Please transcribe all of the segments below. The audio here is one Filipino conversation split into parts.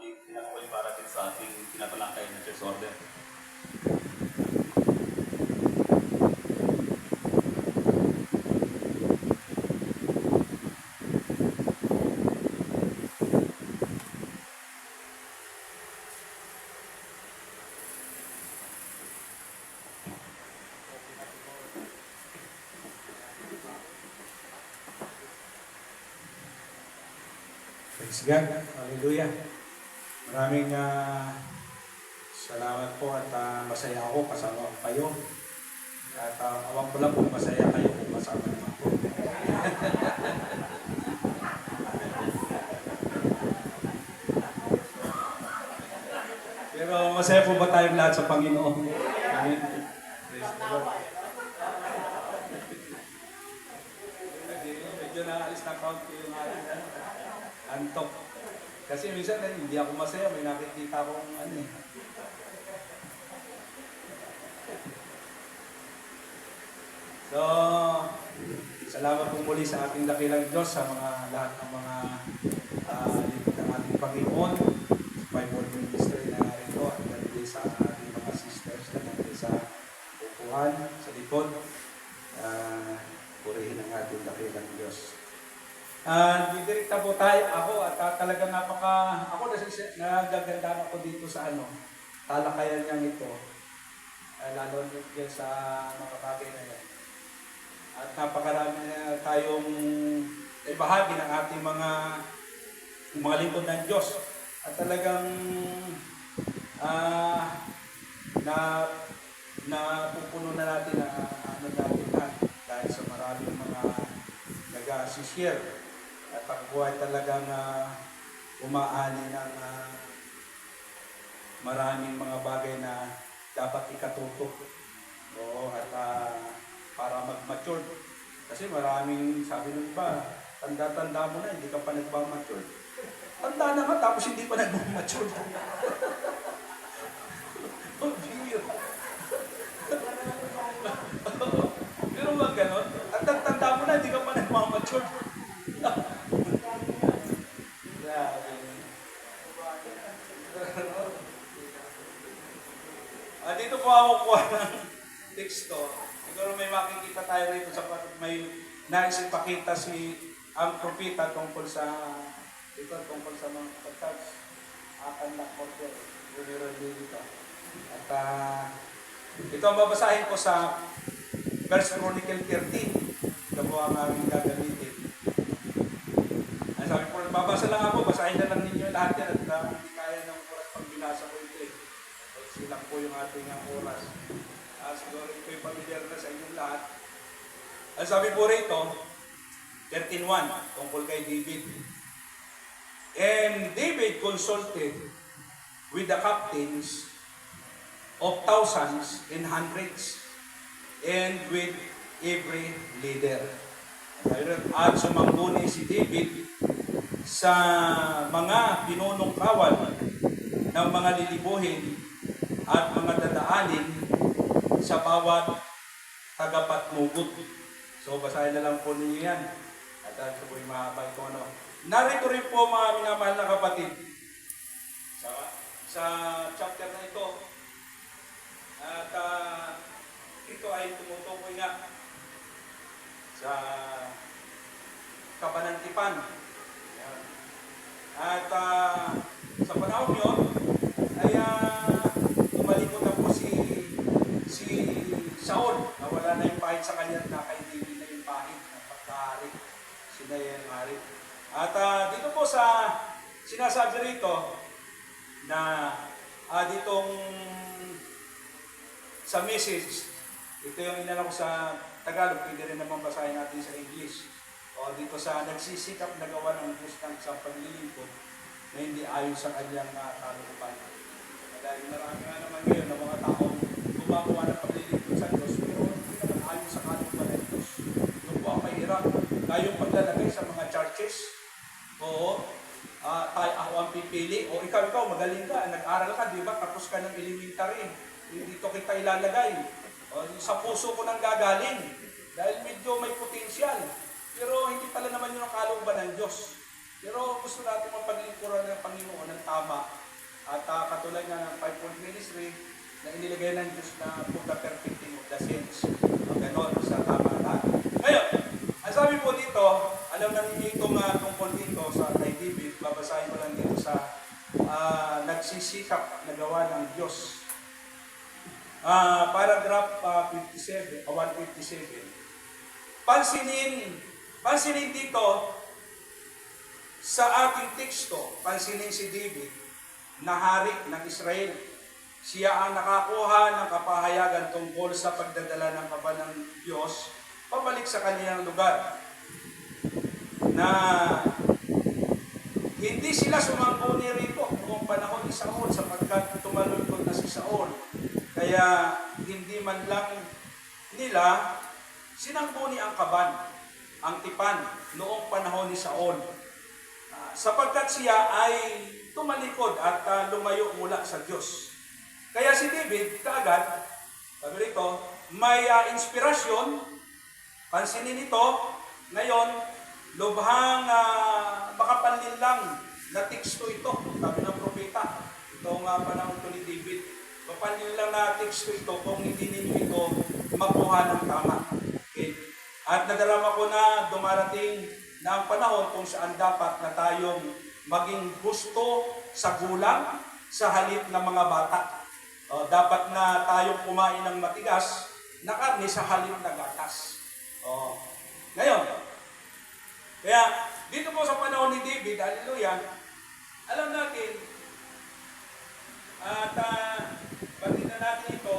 ating tinakwil para din sa ating tinatalakay na church order. Praise God. Hallelujah. Maraming salamat po at masaya ako kasama ko kayo. At awang ko lang kung masaya kayo kung kasama naman ako. Pero masaya po ba tayong lahat sa Panginoon? Amen. Praise the Lord. Medyo naalis na count ko yung ating antok. Kasi minsan hindi ako masaya, may nakikita akong So, salamat po muli sa ating dakilang Diyos, sa mga lahat ng mga lingkod ng ating Panginoon, Bible Ministry na narito, at nandito sa ating mga sisters na nandito sa upuan, sa likod. Purihin ang ating dakilang Diyos. Didirekta po tayo ako at talagang ako nagagandaan ako dito sa talakayan niya ito. Lalo yan sa mga bagay na yan. At napakarami na tayong ibahagi ng ating mga lingkod ng Diyos. At talagang napupuno na natin natin lahat dahil sa maraming mga nag-share. At ang buhay talagang umaani ng maraming mga bagay na dapat ikatutok. Oo, at para mag-mature. Kasi maraming, sabi ng iba, tanda-tanda mo na, hindi ka pa nagmamature. Tanda na ka, tapos hindi pa nagmamature. Oh, dear. Pero wag ganon. Tanda mo na, hindi ka pa nagmamature. Dito po ako kuha ng teksto. Siguro may makikita tayo rito sa may nais ipakita ang propeta tungkol sa mga pagkakas. Akan po dito. At ito ang babasahin ko sa 1 Chronicle 13. Ito po ang aming gagamitin. Sabi po, babasa lang ako, basahin na lang ninyo lahat yan at hindi kaya ng oras pag binasa ko ito. Silang po yung ating oras. Siguro ito'y familiar na sa inyong lahat. Ang sabi po rito, 13:1, tungkol kay David. And David consulted with the captains of thousands and hundreds and with every leader. At sumangguni si David sa mga pinunong kawal ng mga lilibuhin at mga dadaanin sa bawat tagapatnugot. So, basahin na lang po ninyo yan. At ito po yung mahaba ito. Narito rin po mga minamahal na kapatid sa chapter na ito. At ito ay tumutukoy nga sa kabanantipan. At sa panahon yun, ay tumalikod na po si Saul. Nawala na yung pahit sa kanya na kay David na yung pahit ng pagkahari. Sila yung hari. At dito po sa sinasabi rito na ditong sa message, ito yung inano ko sa Tagalog, pwede rin naman basahin natin sa English. O dito sa nagsisikap na gawa ng Diyos ng isang paglilingkod na hindi ayon sa kanyang kalooban. Dahil marami nga naman ngayon na mga taong gumagawa ng paglilingkod sa Diyos, pero hindi naman ayon sa kalooban ng Diyos. Yung po ang mahirap, tayong paglalagay sa mga churches, ako ang pipili, o ikaw magaling ka, nag-aral ka, di ba? Tapos ka ng elementary, dito kita ilalagay. O, sa puso ko nang gagaling, dahil medyo may potensyal. Pero hindi pala naman yun ang kalooban ng Diyos. Pero gusto natin mapaglingkuran ng Panginoon ng tama. At katulad nga ng five-fold ministry na inilagay ng Diyos na for the perfecting of the saints. Ganon sa tama na. Ngayon, ang sabi po dito, alam na ninyo itong tungkol dito sa kay David, babasahin ko lang dito sa nagsisikap na gawa ng Diyos. Paragraph 157. Pansinin dito sa ating teksto, pansinin si David na hari ng Israel. Siya ang nakakuha ng kapahayagan tungkol sa pagdadala ng kapal ng Diyos pabalik sa kaniyang lugar. Na hindi sila sumangguni rito noong panahon ni Saul sapagkat tumalunod na si Saul. Kaya hindi man lang nila sinangguni ang kaban, ang tipan noong panahon ni Saul. Sapagkat siya ay tumalikod at lumayo mula sa Diyos. Kaya si David, kaagad, sabi rito, may inspirasyon, pansinin ito, ngayon, lubhang makapanlin lang na teksto ito, sabi ng propeta, itong panahon ito ni David, mapanlin lang na teksto ito kung hindi ninyo ito makuha ng tama. Okay. At nadarama ko na dumarating na ang panahon kung saan dapat na tayong maging gusto sa gulang sa halip ng mga bata. Dapat na tayong kumain ng matigas na karne sa halip na gatas. Ngayon, kaya dito po sa panahon ni David, hallelujah, alam natin, at batid na natin ito,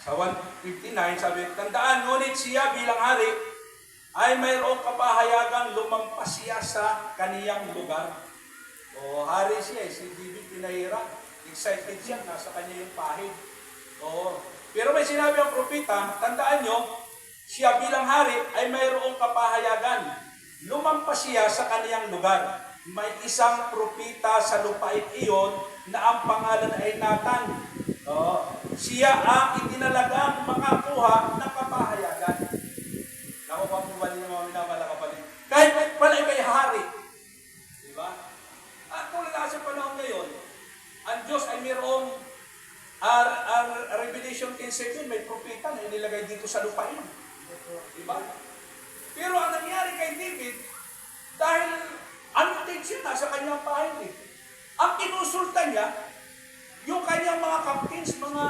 sa 159, sabi, tandaan, ngunit siya bilang hari, ay mayroong kapahayagang lumampas siya sa kaniyang lugar. Hari siya, si David pinahira. Excited siya, nasa kanya yung pahid. Pero may sinabi ang propeta, tandaan nyo, siya bilang hari ay mayroong kapahayagan. Lumampas siya sa kaniyang lugar. May isang propeta sa lupain iyon na ang pangalan ay Nathan. Siya ang itinalagang makakuha ng kapahayagan. Nakuha po ba niyo mga minamahal na kapatid? Kahit pala kay hari. Diba? At kung nasa panahon ngayon, ang Diyos ay mayroong Revelation 10:7, may propeta na inilagay dito sa lupain. Diba? Pero ang nangyari kay David, dahil anointed siya, nasa kanyang pahid. Ang kinusulta niya, yung kanyang mga captains, yung mga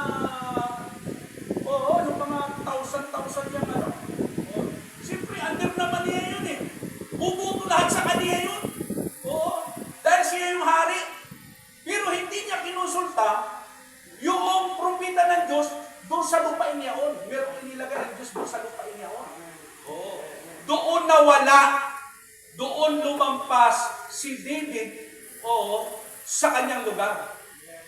thousand yung siyempre, under naman niya yun Bubuto lahat sa kanya yun. Dahil siya yung hari. Pero hindi niya kinusulta yung propeta ng Diyos doon sa lupain niya on. Meron inilagay ng Diyos doon sa lupain niya on. Doon nawala, doon lumampas si David sa kanyang lugar.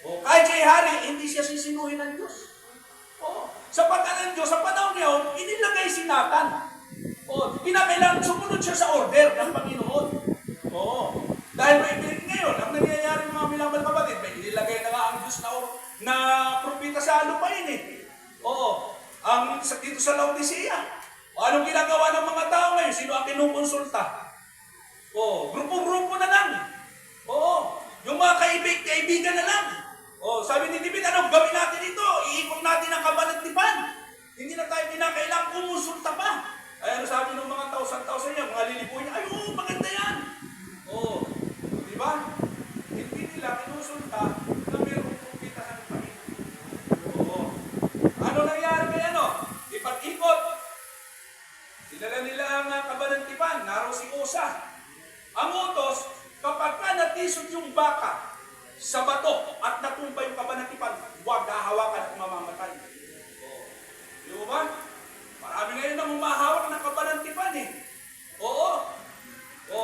Kahit siya hari, hindi siya sisinuhin ng Diyos. Sa pagkalan ng Diyos, sa panahon niya on, inilagay si Nathan. Kinakailangan sumunod siya sa order ng Panginoon. Dahil ngayon, ang nangyayari mga minamahal kapatid, may inilagay na nga ang Diyos na propeta sa lupain dito sa Laodicea. Anong ginagawa ng mga tao ngayon? Sino ang kinukonsulta? Grupo-grupo na lang. Yung mga kaibigan na lang. Sabi ni David, gawin natin ito? Iikot natin ang kabanatipan. Hindi na tayo kinakailangan kumonsulta pa. Ay, sabi ng mga thousand niya, mga lilipuin niya, maganda yan. Diba? Hindi nila kinusulta na mayroong propeta sa lupain. Ano nangyari kay Ipag-ikot. Dinala nila ang kabanatipan, naroon si Usa. Ang utos, kapag natisod yung baka sa bato at natumba yung kabanatipan, huwag hahawakan at mamamatay. Di ba? Marami ngayon na humahawak ng kabanatipan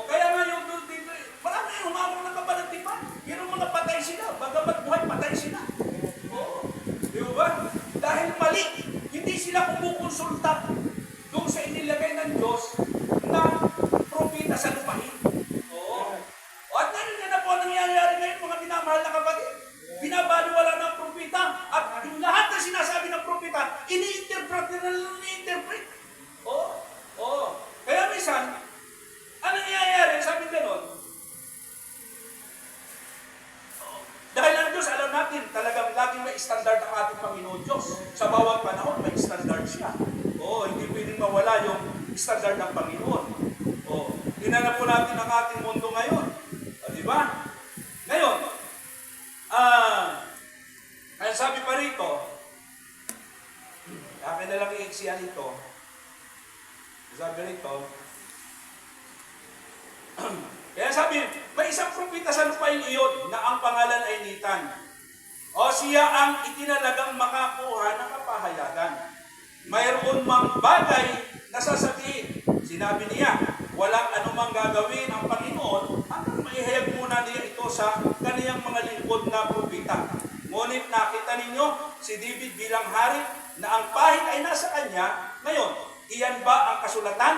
kaya nga yung dito, marami ngayon humahawak ng kabanatipan. Pero mga patay sila, bagamat buhay, patay sila. Di ba? Dahil mali, hindi sila kumukonsulta doon sa inilagay ng Diyos na propeta sa lupain. At ganyan na po ang nangyayari ngayon, mga minamahal na kapatid. Binabaliwala ng propeta at yung lahat na sinasabi ng propeta, ini-interpret. minsan, ano nangyayari? Sabi ganon, dahil ang Diyos, alam natin, talagang laging may standard ang ating Panginoon Diyos. Sa bawat panahon, may standard siya. Oo, hindi pwedeng mawala yung standard ng Panginoon. Oo, tingnan po natin ang ating mundo ngayon. O, di ba? Ngayon, ang sabi pa rito, akin na lang i-eksiyan ito. Sabi rito, kaya sabi, may isang propeta sa lupain iyon na ang pangalan ay Nathan. O siya ang itinalagang makakuha ng kapahayagan. Mayroon mang bagay na sasabihin. Sinabi niya, walang anumang gagawin ang Panginoon hanggang maihayag muna niya ito sa kaniyang mga lingkod na propeta. Ngunit nakita ninyo si David bilang hari na ang pahid ay nasa kanya. Ngayon, iyan ba ang kasulatan?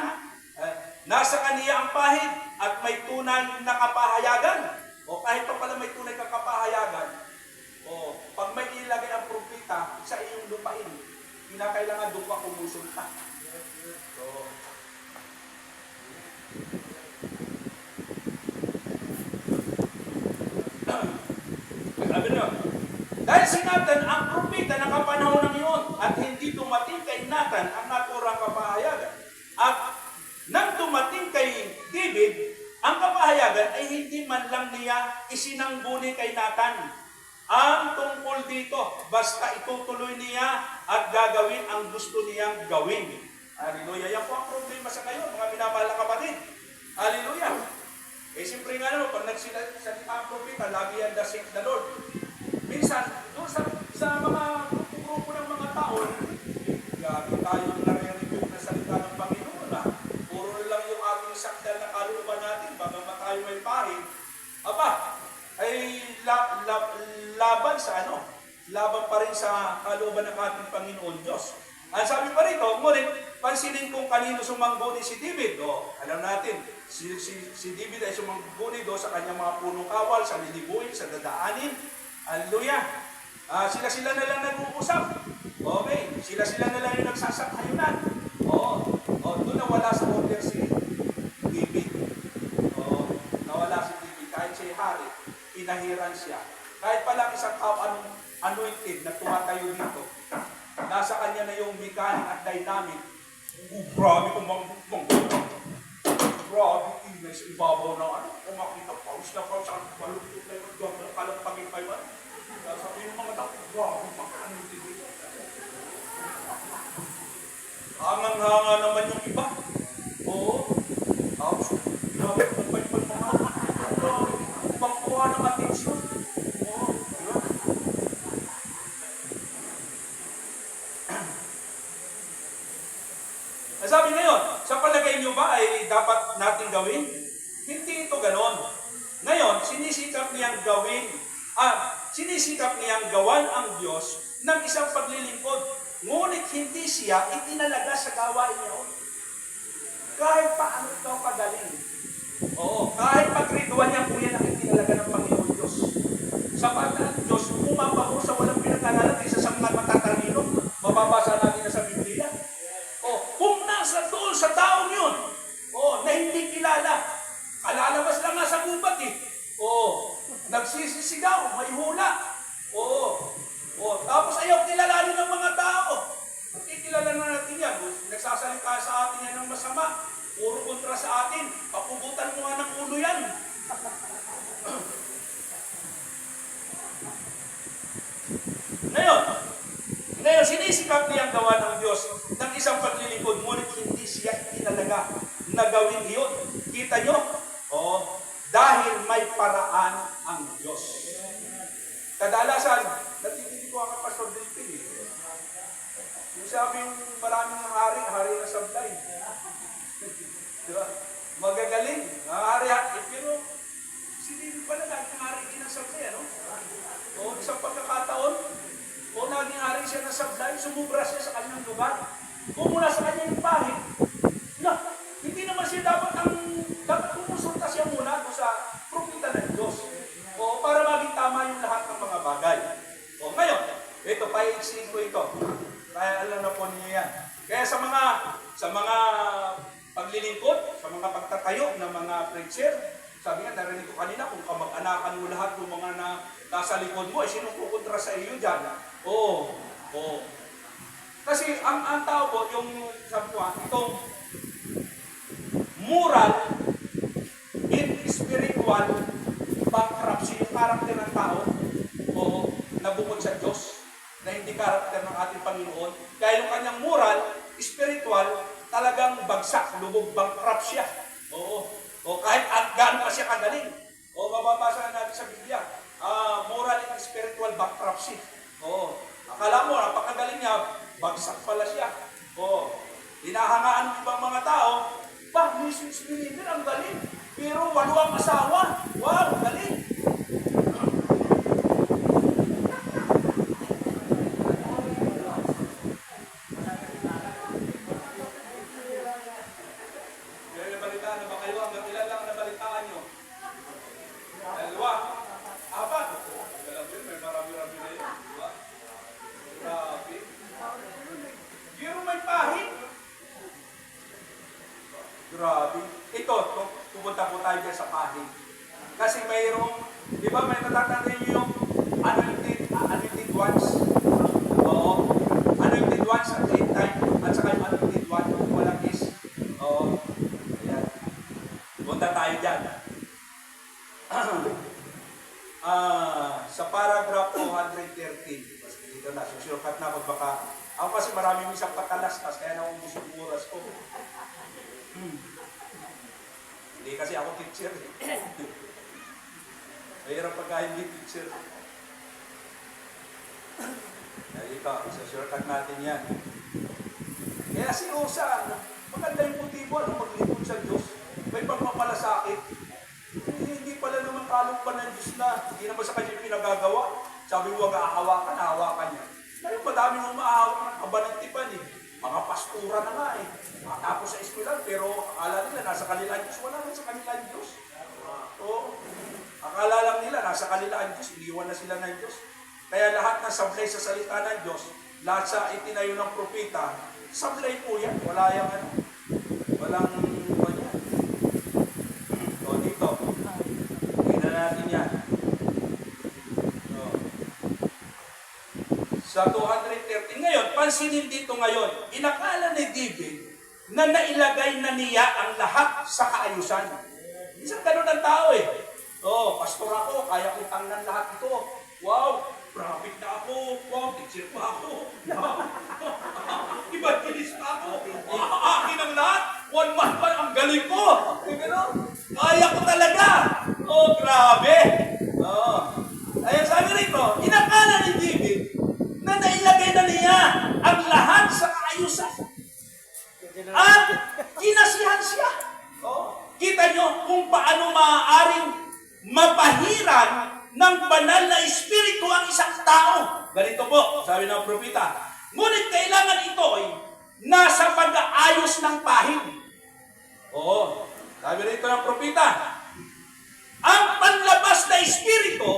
Nasa kaniya ang pahid at may tunay na kapahayagan. O kahit pa pala may tunay na kapahayagan, o pag may ilagay ang propeta sa iyong lupain, kinakailangan doon pa kumusulta. So, sabi nyo, dahil si Nathan ang propeta na kapanahon ng iyon at hindi dumating kay Nathan ang naturang kapahayagan. At nang dumating kay David, ang kapahayagan ay hindi man lang niya isinangguni kay Nathan. Ang tungkol dito, basta itutuloy niya at gagawin ang gusto niyang gawin. Hallelujah. Yan po ang problema sa kayo, mga minamahal na kapatid. Hallelujah. Eh, siyempre nga naman, pag nagsalita ang propeta, lagi yan the seek the Lord. Minsan, doon sa mga grupo ng mga tao, lagi tayo nare-review na salita ng Panginoon na puro lang yung ating sakdal na kalooban natin, baga tayo may pahid. Aba, ay laban sa ano? Laban pa rin sa kalooban ng ating Panginoon Diyos. Ang sabi pa rito, ngunit pansinin kung kanino sumangguni si David. O, alam natin, si David ay sumangguni do sa kanyang mga punong kawal, sa lilibuin, sa dadaanin. Hallelujah! Sila-sila na lang nag-uusap. Okay, sila-sila na lang yung nagsasakayunan. Doon nawala sa order si David. Nawala si David. Kahit siya hari, pinahiran siya. Kahit palang isang tao anointed na tumatayo dito, nasa kanya na yung mechanic at dynamic. Grabe kung grabe, ingay sa ibabaw na ano. Kung makita, paus na paus, ang baluktot na yung kalapagin pa yun. Sabi yung mga tao, grabe, maka-anointed dito. Hangang-hanga naman yung iba. Oo. Tapos, grabe kung pa yung mga pangkuha ng atensyon. Oo. Diba? Sabi ngayon, sa palagay nyo ba ay dapat natin gawin? Hindi ito ganon. Ngayon, sinisikap niyang gawan ang Diyos ng isang paglilingkod. Ngunit hindi siya itinalaga sa gawain niya. Kahit paano ito pagaling. Oo, kahit pagrituan niya po yan ang itinalaga ng Panginoon Diyos. Sapat na ang Diyos, pumapaho sa walang pinag-aralan isa sa mga matatalino. Mababasa natin na sa Biblia. Kung nasa doon sa taong yun, na hindi kilala, kalalabas lang nga sa gubat eh. Nagsisisigaw, may hula. Tapos ayaw kilalanin ng mga tao. Makikilala na natin yan. Nagsasalita sa atin yan ng masama. Puro kontra sa atin. Papugutan mo nga ng ulo yan. Ngayon, sinisikap niyang gawa ng Diyos ng isang paglilingkod, ngunit hindi siya itinalaga na gawin iyon. Kita nyo? Dahil may paraan ang Diyos. Kadalasan, natitigil ko ang Pastor Delpin eh. Yung sabi yung maraming hari na sablay. Diba? Magagaling. Hari, pero si David pala laging hari din ng sablay, ano? Isang pagkakataon, naging hari siya ng sablay, sumubra siya sa kanyang lugar. Kung mula sa kanya yung pahit, hindi naman siya dapat kumusulta siya muna sa propeta ng Diyos. Para maging tama yung lahat ng mga bagay. Ngayon, ito, paiiksin ko ito. Kaya alam na po niyo yan. Kaya sa mga paglilingkod, sa sa mga pagtatayo ng mga preacher. Sabi nga, narinig ko kanina, kung kamag-anakan mo lahat ng mga nasa likod mo, sino kukontra sa iyo dyan? Oo. Oo. Kasi ang tao po, yung sabi ko, itong moral and spiritual bankruptcy, yung karakter ng tao, o nabukod sa Diyos, na hindi karakter ng ating Panginoon. Kaya yung kanyang moral, spiritual, talagang bagsak, lubog, bankrupt siya. Oo. O kahit gaano pa siya kagaling. O mababasa natin sa Biblia, moral and spiritual bankruptcy. Oo. Akala mo, napakagaling niya, bagsak pala siya. Oo. Hinahangaan ng ibang mga tao, Mrs. Believer, ang galing. Pero 8 ang asawa. Wow, galing. Nabalitaan na ba kayo? Hanggang ilan lang nabalitaan nyo? 2, 4. Alam mo yun, may marami-rami na yun. Diba? Grabe. Pero may pahit. Grabe. Ito, pupunta po tayo dyan sa pahit. Kasi mayroong, di ba may natatanda nyo yung anointed ones? Oo. Anointed ones at same time. At saka yung anointed one, yung walang is. Oo. Ayan. Punta tayo dyan. Sa paragraph 213. Kasi dito na, susurkat na ako baka. Ako kasi maraming isang patalastas, kaya naubos yung oras ko. Hindi kasi ako teacher. Mahirap pagka hindi teacher. Kaya ito, susurkat natin yan. Kaya si Osa, maganda yung motibo, maglingkod sa Diyos. May pagpapalasakit. Hindi pala naman talong pa ng Diyos na. Hindi naman sa kanya pinagagawa. Sabi huwag hahawakan, hahawakan niya. Ngayon, madami nung maahawak ng kaba ng tipan eh. Mga pastura na nga eh. Matapos sa eskwela, pero akala nila nasa kanila ang Diyos. Wala naman sa kanila ang Diyos. Oo. Akala lang nila nasa kanila ang Diyos. Iniwan na sila ng Diyos. Kaya lahat na sablay sa salita ng Diyos, lahat sa itinayo ng propeta, sablay po yan. Wala yung ano. Walang yan. O dito. Tingnan natin yan. Sa 213. Ngayon, pansinin dito ngayon, inakala ni David na nailagay na niya ang lahat sa kaayusan. Isang ganun ang tao eh. Oh, pastor ako, kaya ko tangnan lahat ito. Wow, prophet na ako. Wow, teacher pa ako. Wow. Evangelist pa ako. Akin ang lahat. 1 month pa, ang galing ko. Kaya ko talaga. Oh, grabe. Oh. Ayun, sabi rito, inakala ni David na nailagay na niya ang lahat sa kaayusan. At kinasihan siya. Oh. Kita nyo kung paano maaaring mapahiran ng banal na espiritu ang isang tao. Ganito po, sabi ng propeta. Ngunit kailangan ito ay nasa pag-aayos ng pahid. Oo, sabi rito ng propeta. Ang panlabas na espiritu,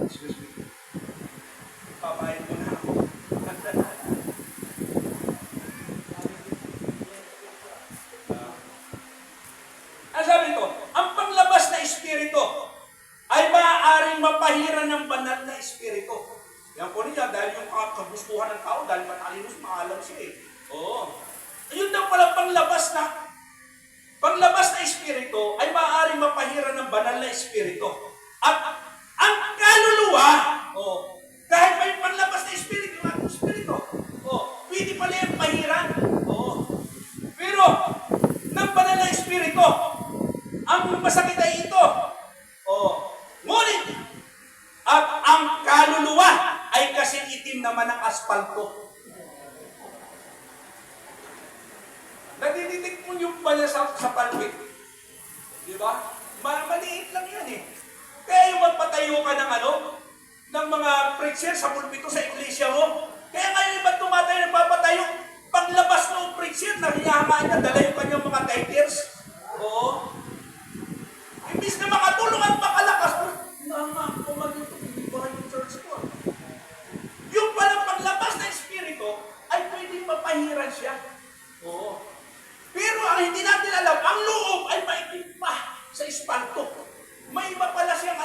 excuse me, papahin ko na ako. Ang sabi ito, ang panglabas na espiritu ay maaaring mapahiran ng banal na espiritu. Yan po niya, dahil yung kagustuhan ng tao, dahil matalinos, maalam siya eh. Oo. Ayun daw pala panglabas na espiritu ay maaaring mapahiran ng banal na espiritu. At ang kaluluwa, kahit may panlabas na espiritu, pwede pala yung pahiran. Pero, ng banal na espiritu, ang masakit ay ito. Ngunit, at ang kaluluwa ay kasing itim naman ng aspalto. Nadiditik mo yung pala sa palpit. Di ba? Maliit lang yan eh. Kaya yung magpatayo ka ng mga preacher sa pulpito sa iglesia mo. Kaya ngayon iba tumatayo, nagpapatayo. Paglabas ng preacher, nahiyahangaan niya, dala yung kanyang mga titles. Oo. Imbis na makatulong at makalakas, hindi pa yung church ko. Yung palang paglabas na espiritu, ay pwedeng mapahiran siya. Oo. Pero ang hindi natin alam, ang loob ay maikip pa sa espalto. May iba pala siyang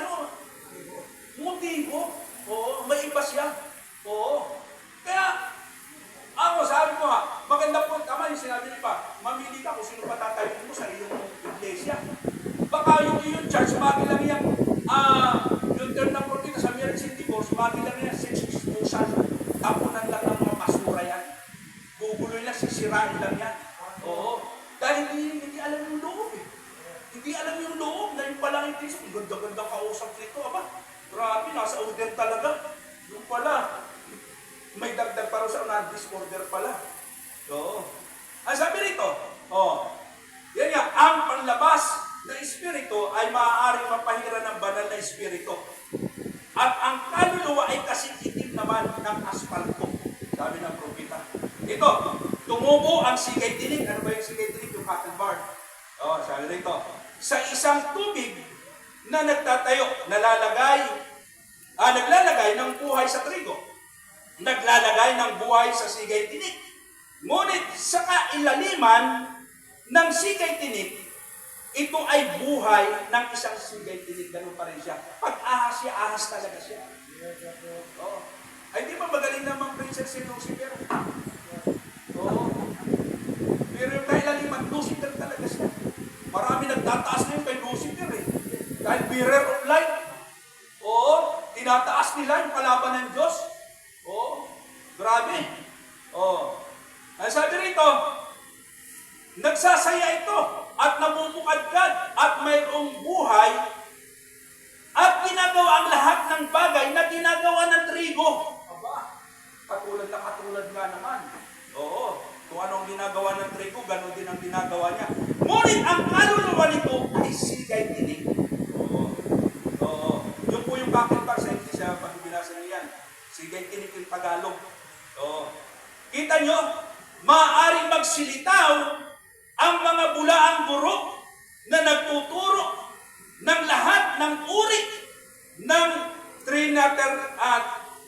motibo. Oo, may iba siya. Oo. Kaya, ako, sabi ko nga, maganda po, tama yung sinabi niya pa, mamili ka kung sino patatayin mo sa iyong iglesia. Baka yung church, magi lang yan, yung term ng propita sa marriage and divorce, magi lang yan, sex disposal, tapunan lang ng mga basura yan. Guguloy lang, sisirain lang yan. Oo. Dahil hindi alam yung loob eh. Hindi alam yung loob na yung palang yung Kristo. Ang ganda-ganda kausap nito, grabe, nasa order talaga. Yung pala, may dagdag para sa non-disorder pala. Oo. Ang sabi rito, yan nga, ang panlabas na espiritu ay maaaring mapahira ng banal na espiritu. At ang kaluluwa ay kasing itim naman ng aspalto. Sabi ng propeta. Ito, tumubo ang sigay tinig. Ano ba yung sigay tinig? Yung cotton barn. Sabi rito, sa isang tubig na nagtatayo, naglalagay ng buhay sa trigo. Naglalagay ng buhay sa sigay tinig. Ngunit sa kailaliman ng sigay tinig, ito ay buhay ng isang sigay tinig. Ganun pa rin siya. Pag ahas siya, ahas talaga siya. Oo. Ay, di ba magaling namang princess si Lucifer? Oo. Pero yung kailaliman, Lucifer talaga siya. Marami nagtataas na yung kay Lucifer eh. Dahil bearer of light. Oo. Tinataas nila yung kalaban ng Diyos. Oo. Grabe. Oo. Ang sabi rito, nagsasaya ito at namumukadkad at mayroong buhay at ginagawa ang lahat ng bagay na ginagawa ng trigo. Aba, katulad nga naman. Oo. Kung anong ginagawa ng trigo, gano'n din ang ginagawa niya. Ngunit ang kaluluwa nito ay sigay tinig. Oo. Oo. Yung po yung bakit pa sa hindi siya pag-binasa niyan. Sigay tinig yung Tagalog. Oo. Kita nyo, maaaring magsilitaw ang mga bulaang guro na nagtuturo ng lahat ng uri ng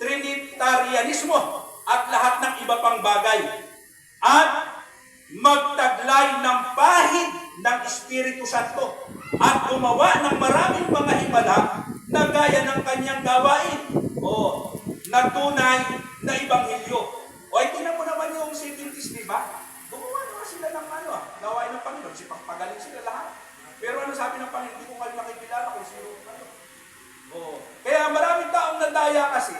Trinitarianismo at lahat ng iba pang bagay. At magtaglay ng pahid ng Espiritu Santo at gumawa ng maraming mga himala na gaya ng kanyang gawain o na tunay na ibanghilyo. O ay tinan mo naman yung 70s, di ba? Gumawa naman sila ng gawain ng Panginoon. Sipagpagaling sila lahat. Pero ano sabi ng Panginoon? Hindi ko kayo nakikilala kung sino kayo. Kaya maraming taong nadaya kasi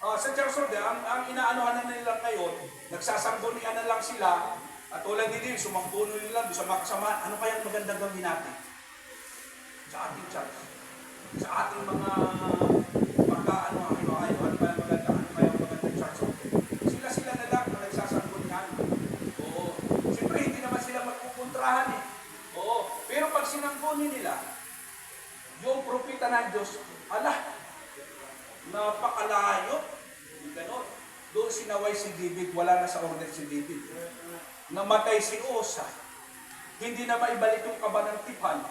sa Charsode, ang inaanohan na nila ngayon, nagsasanggunian na lang sila, at tulad din, sumangguno nila doon sa mga kasamaan. Ano kayang magandang gawin natin? Sa ating church. Sa ating mga ano kayang magandang church. Sila na lang na nagsasanggunian. Oo. Siyempre, hindi naman sila magpupuntrahan eh. Oo. Pero pag sinangguni nila, yung propeta ng Diyos, napakalayo. Ganon. Doon sinaway si David, wala na sa order si David. Namatay si Osa. Hindi na maibalik yung kaba ng tipan.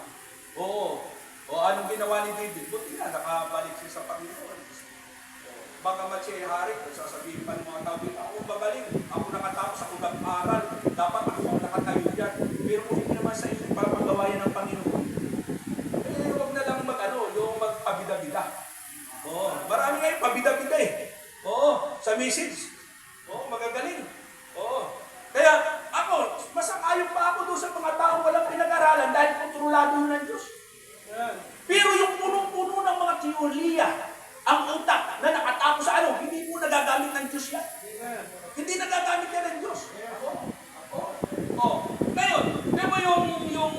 Oo. O anong ginawa ni David? Buti na, nakabalik siya sa Panginoon. Baka siya hari, sasabihin pa ng mga tao, ako babalik, ako nakatapos, ako nag-aral, dapat ako nakatayo dyan. Pero kung hindi naman sa inyo, para magawayan ng Panginoon, huwag na lang yung magpabida-bida. Marami ngayon, pabida-bida eh. Sa message. Magagaling. Kaya ako, masakayong pa ako doon sa mga taong walang pinag-aralan dahil kontrolado ng Diyos. Pero yung punong-puno ng mga teorya, ang utak na nakatapos sa hindi mo nagagamit ng Diyos yan. Hindi nagagamit yan ng Diyos. Ngayon, diba yung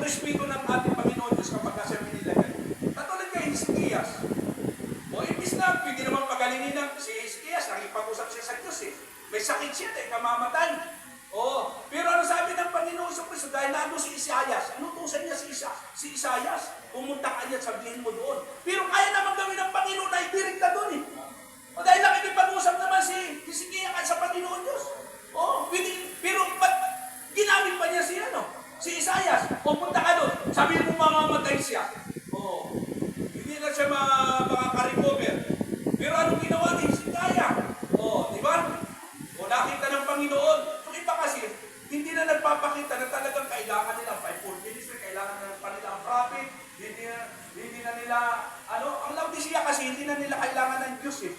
respeto ng ating Panginoon Diyos kapag nasa pinilagay? Katulad kay Hiskias. Imbis na, pwede naman pagalingin ng si Hiskias, nakipag-usap siya sa Diyos eh. May sakit siya kamamatay. Pero ano sabi ng Panginoon sa Kristo? Dahil nando si Isaias, inutusan niya si Isaias, pumunta ka niya at sabihin mo doon. Pero kaya naman gawin ng Panginoon na ipirig ka doon eh. Dahil nakikipag-usap naman si Hiskias sa Panginoon Diyos. Pero ginamit pa niya si Isaias, pumunta ka doon, sabihin mo mamamatay siya. Hindi na siya makaka-recover. Pero anong ginawa ni Hiskias? Di ba? Nakita ng Panginoon. Yung iba kasi, hindi na nagpapakita na talagang kailangan nila fivefold ministry, kailangan na nila ang prophet, hindi na nila, ang Laodicea kasi hindi na nila kailangan ng Diyos eh.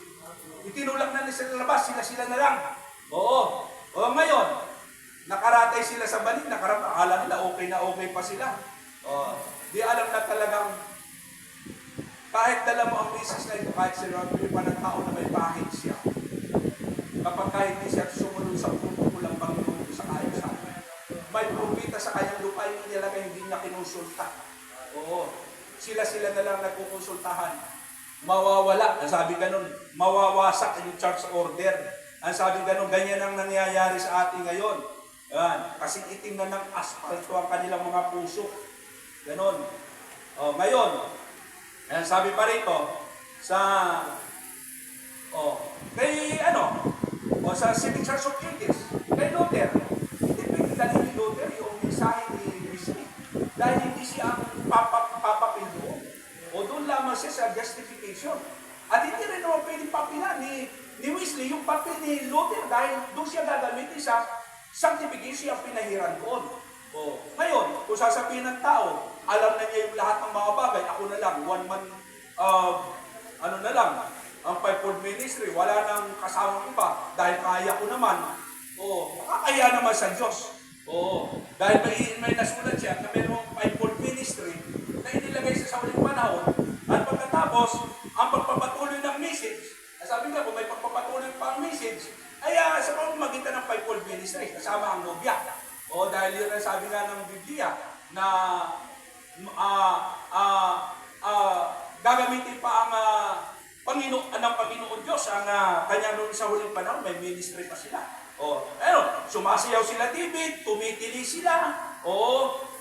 Itinulak na nila sa labas, sila na lang. Oo. O ngayon, nakaratay sila sa balik, akala nila okay na okay pa sila. Di alam na talagang kahit dala mo ang misis na ito, kahit sila pa ng tao na may bahid siya. Kapag kahit hindi siya sumunod sa pulang Panginoon sa kaayusan, may propita sa kanyang lupa yung nilagay, hindi niya kinonsulta. Oo. Sila na lang nagkukonsultahan. Mawawala. Ang sabi ganun, mawawasak yung church order. Ang sabi ganun, ganyan ang nangyayari sa atin ngayon. Yan. Kasi itim na ng asfalto ang kanilang mga puso. Ganon. Ngayon, ayan, sabi pa rito, sa Civic Church of Ages, kay Luther, hindi pwede dali ni Luther yung mensahe ni Wesley. Dahil hindi siya ang papapil doon. O doon lamang siya sa justification. At hindi rin naman pwede papila ni Wesley yung papel ni Luther dahil doon siya gagamitin sa sanctification ang pinahiran doon. Ngayon, kung sasabihin ng tao, alam na niya yung lahat ng mga bagay, ako na lang, one man, ang fivefold ministry, wala nang kasamang iba, dahil kaya ko naman, makakaya naman sa Diyos. Dahil may nasulat siya na mayroong fivefold ministry na inilagay sa uling panahon, at pagkatapos, ang pagpapatuloy ng message, sabi nga, kung may pagpapatuloy pa ang message, ay sa pamamagitan ng fivefold ministry, kasama ang nobya. Dahil yun ang sabi nga ng Biblia, na gagamitin pa ang Panginoon Diyos ang kanya noon sa huling panahon, may ministry pa sila. Sumasayaw sila David, tumitili sila.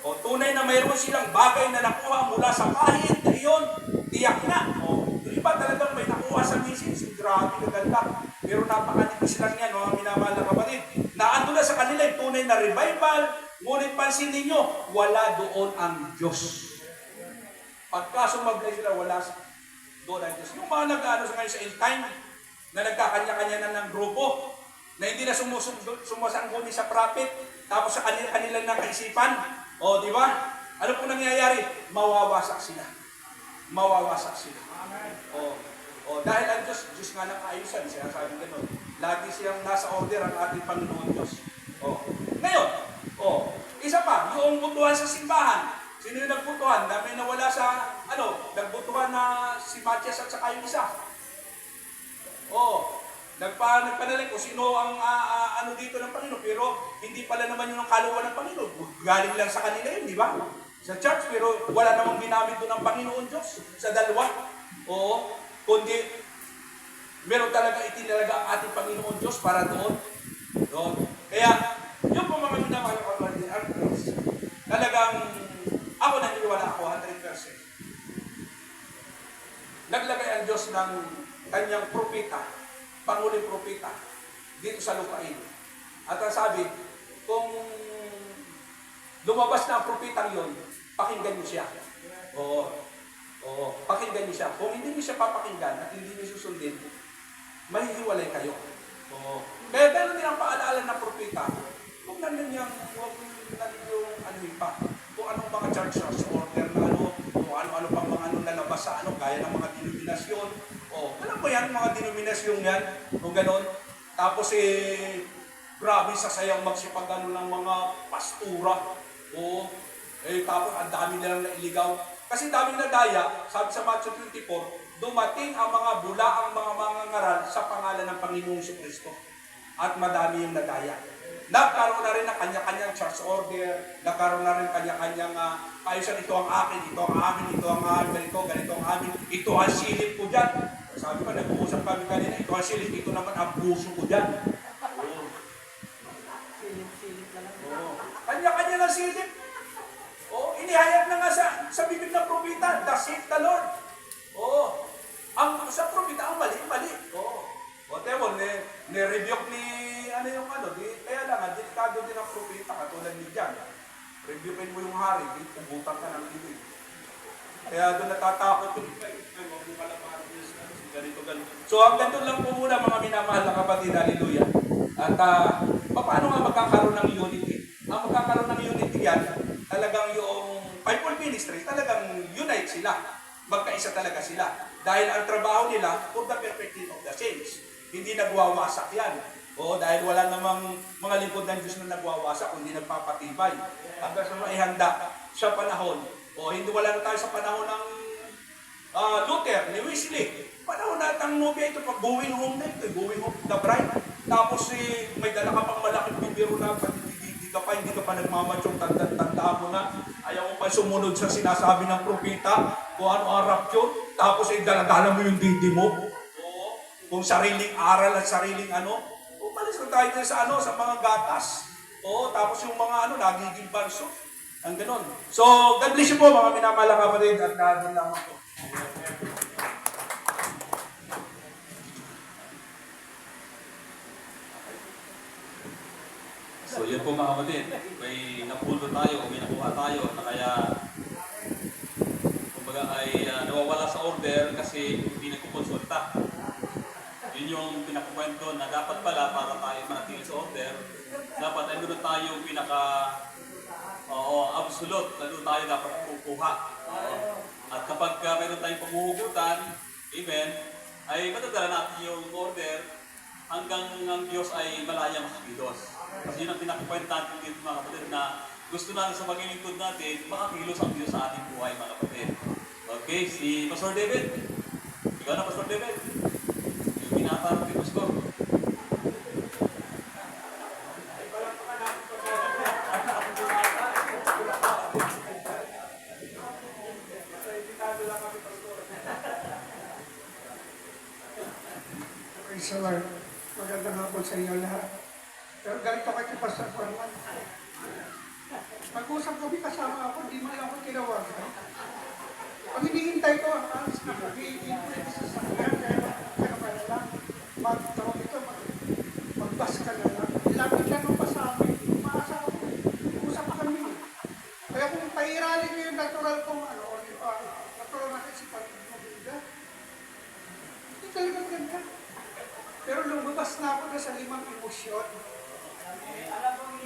Tunay na mayroon silang bagay na nakuha mula sa kahit na iyon, tiyak na. Yung iba talagang may nakuha sa message, grabe kaganda. Pero napakanipis lang yan, mga minamahal na kapatid. Naando na sa kanila yung tunay na revival, ngunit pansin ninyo, wala doon ang Diyos. Pagka sumablay sila, wala doon ang Diyos. Yung mga nag-ano sa ngayon sa end time, na nagkakanya-kanya na ng grupo, na hindi na sumasangguni sa prophet, tapos sa kanila ng kaisipan, di ba? Ano po nangyayari? Mawawasak sila. Mawawasak sila. Dahil ang Diyos nga ng kaayusan, sinasabi gano'n. Lagi siyang nasa order ang ating Panginoon Diyos. Ngayon, isa pa, yung butuhan sa simbahan. Sino yung nagbutuhan? Na may nawala sa, nagbutuhan na si Matias at saka yung isa. Nagpanalig kung sino ang dito ng Panginoon, pero hindi pala naman yun ang kalooban ng Panginoon. Galing lang sa kanila yun, di ba? Sa church, pero wala namang ginamit doon ng Panginoon Diyos sa dalawa. Kundi meron talaga itinalaga ang ating Panginoon Diyos para doon. Kaya, yun po mga minamahal ko talagang ako naniniwala ako 100%. Naglagay ang Diyos ng kanyang propeta, panguling propeta, dito sa lupain. At ang sabi, kung lumabas na ang propetang yun, pakinggan niyo siya. Pakinggan niyo siya. Kung hindi niyo siya papakinggan at hindi niyo susundin, mahihiwalay kayo. Kaya gano'n din ang paalaala ng propeta. Kung nandun yung pa, kung anong mga church order na kung ano-ano pang mga lalabas sa gaya ng mga denominasyon. Alam mo yan, mga denominasyon yan, kung gano'n. Tapos grabe sasayang magsipagano ng mga pastura. Tapos ang dami nilang nailigaw. Kasi dami na daya, sabi sa Matthew 24, dumating ang mga bulaang mga mangangaral sa pangalan ng Panginoong Kristo. At madami yung nadaya. Nagkaroon na rin ng kanya-kanyang church order, nagkaroon na rin kanya-kanyang ayusan, ito ang akin, ito ang amin, ito ang amin, ganito ang amin, ito ang silip ko dyan. Sabi ko, nag-uusap kami kanina, ito ang silip, ito naman ang puso ko dyan. Silip na lang. Kanya-kanya ng silip. Inihayag na nga sa bibig ng propeta, thus saith the Lord. Sa propeta, ang mali-mali. Whatever, ni-rebuke ni, kaya lang, delikado din ang propeta, katulad ni Jan. Rebukein mo yung hari, pubutan ka ng libig. Kaya doon natatakot yung ganito. So, hanggang doon lang po muna mga minamahal na kapatid, hallelujah. At paano nga magkakaroon ng unity? ang magkakaroon ng unity yan, talagang yung fivefold ministry, talagang unite sila. Magkaisa talaga sila. Dahil ang trabaho nila for the perfecting of the saints. Hindi nagwawasak yan. O dahil wala namang mga lingkod ng Diyos na nagwawasak, kundi nagpapatibay. Hanggang sa maihanda sa panahon. O hindi wala na tayo sa panahon ng Luther, ni Wesley. Panahon na ang nobya ito, pag going home na ito, going home to the bride. Tapos may dala ka pang malaking bibiro na hindi ka pa nagmamatyong, tandaan mo na, ayaw mo pa sumunod sa sinasabi ng propeta, kung ano ang rapture, tapos dala-dala mo yung didi mo, kung sariling aral at sariling umalis na tayo sa sa mga gatas, tapos yung mga nagiging banso, ang ganon. So, God bless you po mga minamahal kapatid, at doon lang ako. So yun po mga kapatid, may napulo tayo o may nakuha tayo na kaya kumbaga ay nawawala sa order kasi hindi nagkukonsulta. Yun yung pinakukwento na dapat pala para tayo manatili sa order, dapat ay meron tayong absolute na doon tayo dapat kukuha. At kapag meron tayong panghuhugutan, amen, ay matadala natin yung order hanggang ang Diyos ay malaya makakilos. Kasi yun ang pinakukwento natin dito mga kapatid na gusto natin sa paglilingkod natin, makakilos ang Diyos sa ating buhay mga kapatid. Okay, si Pastor David. Ikaw na, Pastor David. Yung pinatarap ni Pastor. Praise the Lord. Magandang hapon sa inyo lahat. Pero ganito kay Pastor Juan. Pag-usap kami kasama ako, di man lang ako tinawagan. Ang hinihintay ko, ang alis na mag-iinit sa sakyan, kaya pala lang, mag-tawag ito, mag-bus ka na lang. Lapit lang ang pasabi, umaasa ako, usap kami. Kaya kung pairalin mo yung natural kong natural na kasi pag-ibig, hindi talaga ganda. Pero lumabas na ako na sa 5 emosyon.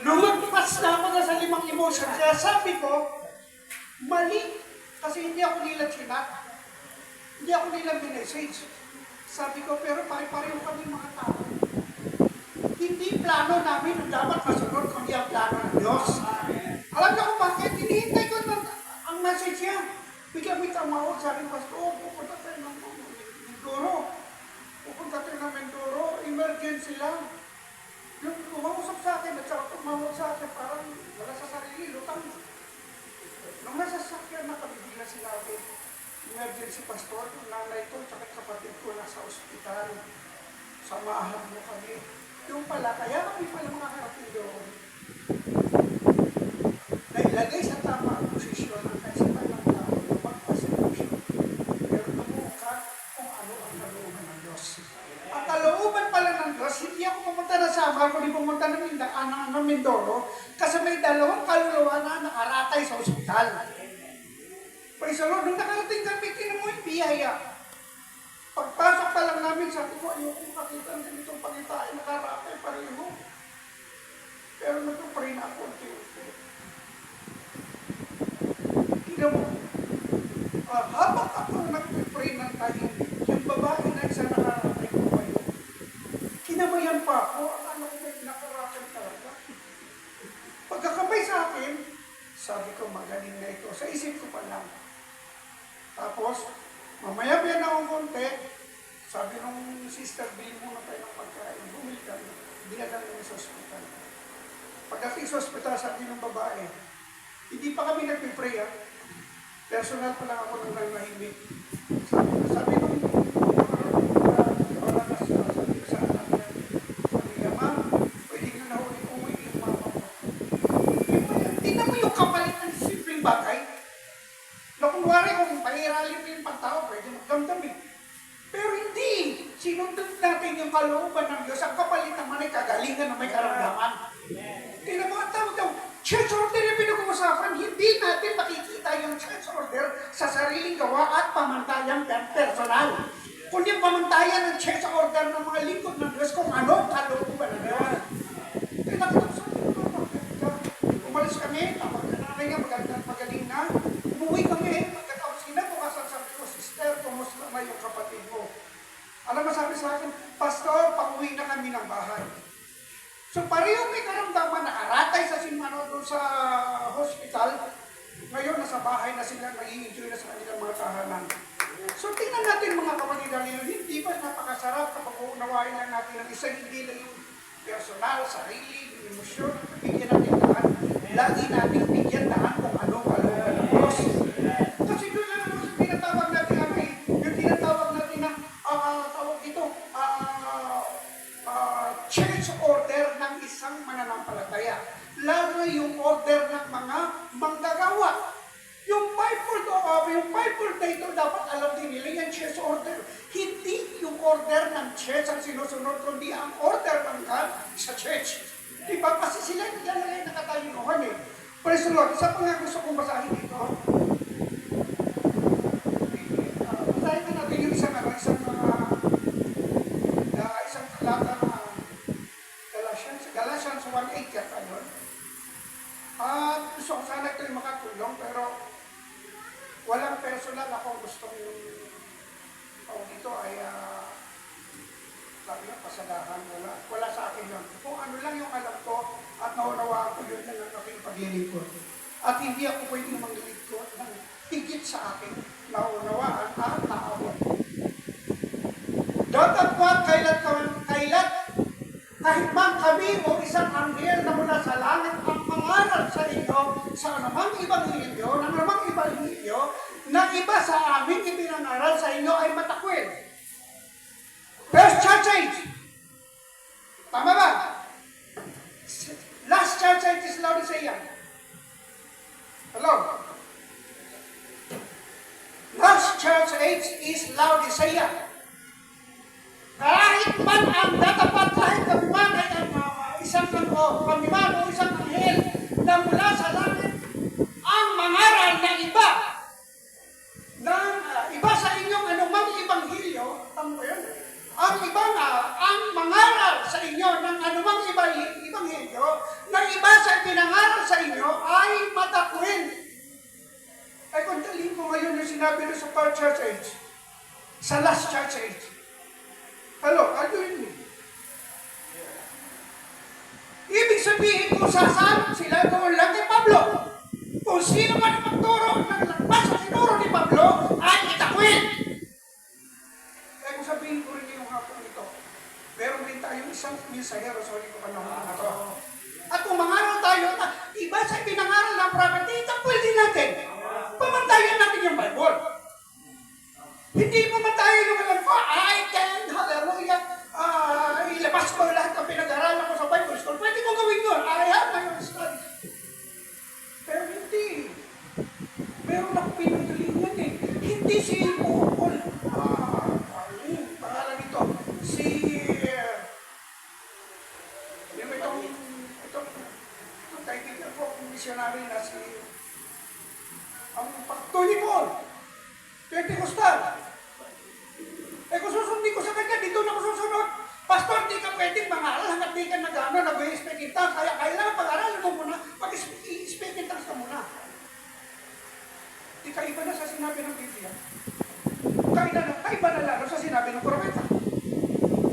Lumagpas na ako na sa 5 emosyon. Kaya sabi ko, mali. Kasi hindi ako nila chinat. Hindi ako nila minessage. Sabi ko, pero pare-pareho kami mga tao. Hindi plano namin ang dapat masunod kundi ang plano ng Diyos. Alam niyo kung bakit? Hinihintay ko ang message niya. Bigla-bigla tumawag sa akin, Pastor, pupunta tayo ng Mindoro. Pupunta tayo ng Mindoro, emergency lang. Yung kumausap sa akin at saka tumawag sa akin, parang wala sa sarili, lutang. Nung nasa sakyan na kami, bigla sinabi, emergency pastor, yung nanay ko, tsaka kapatid ko nasa ospital. Samahan mo kami. Yung pala, kaya kami pala makakarating doon. Nailagay sa tama ang posisyon ang kaisipan ng tao, magpasensyon. Pero tumuka kung ano ang kalooban ng Diyos. Ang kalooban pala ng Diyos, hindi ako pumunta na Samar, kundi pumunta ng Mindoro, kasi may 2 kaluluwa na nakaratay sa ospital. Praise the Lord, nung nakarating kami, tinan mo yung biyaya. Pagpasok pa lang namin, sabi ko, ayokong makita ng ganitong pangitain, nakaratay pareho. Pero nagpapray na ako unti-unti. Tinan mo, habang ako nagpapray ng tahimik, yung babae na isa nakaratay ko kayo, kinamayan pa ako, akala ko may nakaratay talaga. Pagkakamay sa akin, sabi ko, magaling na ito. Sa isip ko pa lang. Tapos, mamaya biyan akong konti, sabi nung sister, bilhin muna tayo ng pagkain. Bumili kami. Dinadala namin sa ospital. Pagdating sa ospital, sabi ng babae, hindi pa kami nagpipray, ha? Personal pa lang ako nung nahimik. Sabi nung bagay. Na kunwari kung pahiralin mo yung pagtao, pwede magdamdam eh. Pero hindi. Sinundot natin yung kalooban ng Diyos. Ang kapalit naman ay kagalingan na may karamdaman. Tingnan mo ang tawag daw, church order yung pinag-uusapan. Hindi natin makikita yung church order sa sariling gawa at pamantayan personal. Kundi pamantayan ng church order ng mga lingkod ng Diyos kung ano ang kalooban ng Diyos. Kaya nakita ko sa umalis kami, tapos nanay niya magaling na. Umuwi kami, pagkatapos kinabukasan sabi ko, sister, kumusta na yung kapatid mo? Alam mo sabi sa akin, Pastor, pauwi na kami ng bahay. So pareho may karamdaman, nakaratay sa simano doon sa hospital. Ngayon, nasa bahay na sila, nag-i-enjoy na sa kanilang mga tahanan. So tingnan natin mga kapatid, hindi ba napakasarap kapag uunawain lang natin ang isa, hindi lang yung personal, sarili, yung emosyon, bigyan natin daan. Lagi natin bigyan daan kung ano kalooban ng Diyos. Kasi doon lang naman sa tinatawag natin, yung tinatawag natin na, tawag dito, church order ng isang mananampalataya. Lalo yung order ng mga manggagawa. Yung Bible dito dapat alam din nila yung church order. Hindi yung order ng church ang sinusunod, kundi ang order ng God sa church. Diba? Kasi sila naglalagay nakatayunuhan eh. Praise the Lord. Isa pa nga gusto kong basahin dito. Basahin na natin yung isang talata na Galatians 1:8 yata yun. At gusto ko sana ito'y makatulong, pero walang personal akong gustong dito ay sabi nga, pasadahan, wala sa akin yun. Kung ano lang yung alam ko at naunawaan ko yun lang ang aking paglilingkod. At hindi ako pwedeng manglilingkod ng higit sa akin naunawaan at naabot. Datapwat kahit man kami o isang anghel na mula sa langit ang mangaral sa inyo sa anumang ebanghelyo, ng anumang ebanghelyo na iba sa amin ipinangaral sa inyo ay matakwil. First church age. Tama ba? Last church age is Laodicea. Hello? Last church age is Laodicea. Kahit man ang datapat, kahit kamiman ay isang kamiman o isang anghel na mula sa langit, ang mangaral ng iba sa inyong anumang ebanghelyo, tama yun? Ang mangaral sa inyo ng anumang ebanghelyo na iba sa pinangaral sa inyo ay matakwil. Ay kung talin ko ngayon yung sinabi doon sa first church age, sa last church age. Hello, ano yun? Ibig sabihin kung sasama sila doon lang kay Pablo. Kung sino man ang magturo ng lagpas sa tinuro ni Pablo ay itakwil. Kaya kung sabihin ko rin yung hapon ito, meron din tayong isang minsahero sa ulit ko panahon na ito. At kung mangaral tayo, iba sa pinangaral ng prophet, itakwil din natin. Pamantayan natin yung Bible. Hindi pamantayan yung alam ko, I can, hallelujah, ilabas ko lahat ng pinag-aralan ko sa Bible school. Pwede ko gawin yun. I have my own study. Pero hindi. Meron ako pinagalingan eh. Hindi si Paul, pangalan nito, itong kaibigan ko, missionary na ang pagtuloy ni Paul, Pentecostal. Kung susundin ko sa kanya, dito na ko susunod. Pastor, di ka pwedeng mangaral hanggang di ka nag-i-speak in tongues. Kaya kailangan pag-aralan mo muna, pag-speak in tongues ka muna. Di ka iba na sa sinabi ng Biblia. Kaiba na lalo sa sinabi ng propeta.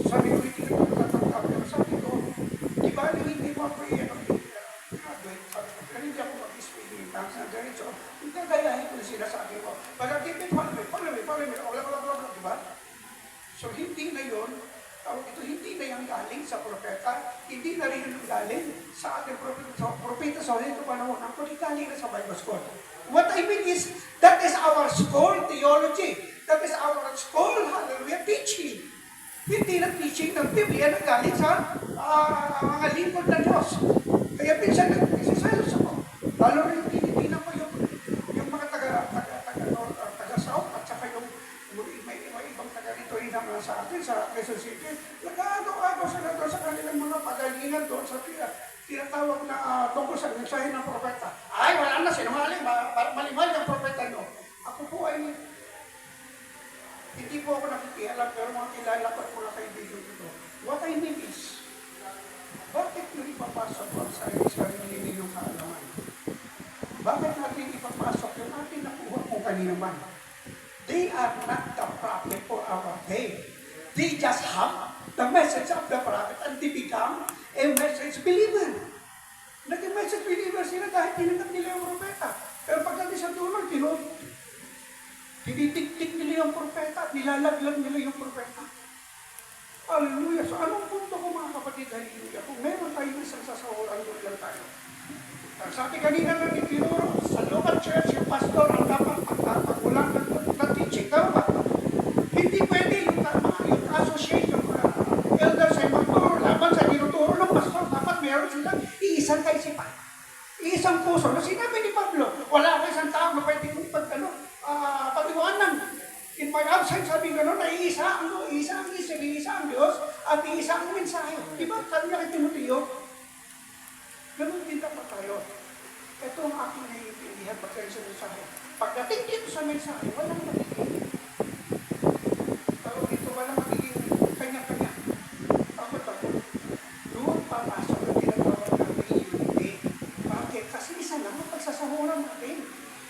Sabi ko, hindi ka nagtatangkap. Pero sabi ko, di ba hindi mo ako graduate? Sabi ko, pero hindi ako mag-speak in tongues na ganito. Hindi kagayahin ko na sinasabi ko. Pag-agipin, follow me, di ba? So hindi na yun, hindi na yung galing sa propeta, hindi na rin yung galing sa ating propeta sa ulit panahon, ang kundi galing na sa Bible school. What I mean is, that is our school theology. That is our school, hallelujah, teaching. Hindi na teaching ng Biblia na galing sa mga lingkod ng Diyos. Kaya minsan nag-isisalos ako. Lalo rin tinitingnan ko yung mga taga-South at saka yung may ibang taga rito rin naman sa atin, sa Quezon City. Nag-ano-ano sila doon sa kanilang mga pagalingan doon sa tinatawag na tungkol sa mensahe ng propeta. Ay, wala na, sinungaling, malimal yung propeta nyo. Ako po ay, hindi po ako nakikialam, pero mga kilala ko at mga kaibigan ko. What I mean is, bakit nyo ipapasok ang sarili ninyong kaalaman? kanina man. They are not the prophet for our day. They just have the message of the prophet and they become a message believer. Naging message believer sila dahil tinanggap nila yung propeta. Pero pagdating sa dulo, tinitik-tik nila yung propeta at nilalaglag nila yung propeta. Hallelujah. So anong punto ko mga kapatid? Hallelujah. Kung meron tayong isang sasahuran, doon lang tayo. Ang sabi kanina lang ni Tinuro, sa local church, yung pastor ang dapat magpapagulang ng teaching. Tama ba? Hindi pwede yung association, elders ay magturo laban sa tinuturo ng pastor. Dapat meron silang iisang kaisipan. Iisang puso. Na sinabi ni Pablo, wala ka isang tao na pwede kong pag-iwanan. In my absence, sabi gano'n, na iisa ang isip, iisa ang Diyos, at iisa ang mensahe. Diba? Sabi niya kay Timoteo, gano'n din dapat tayo. Ito ang aking naiintindihan pagkain sa mensahe. Pagdating dito sa mensahe, walang magiging. Pero dito walang magiging kanya-kanya. Bakit ako? Doon papasok ang tinatawag natin unity. Bakit? Kasi isa lang ang pagsasahuran natin.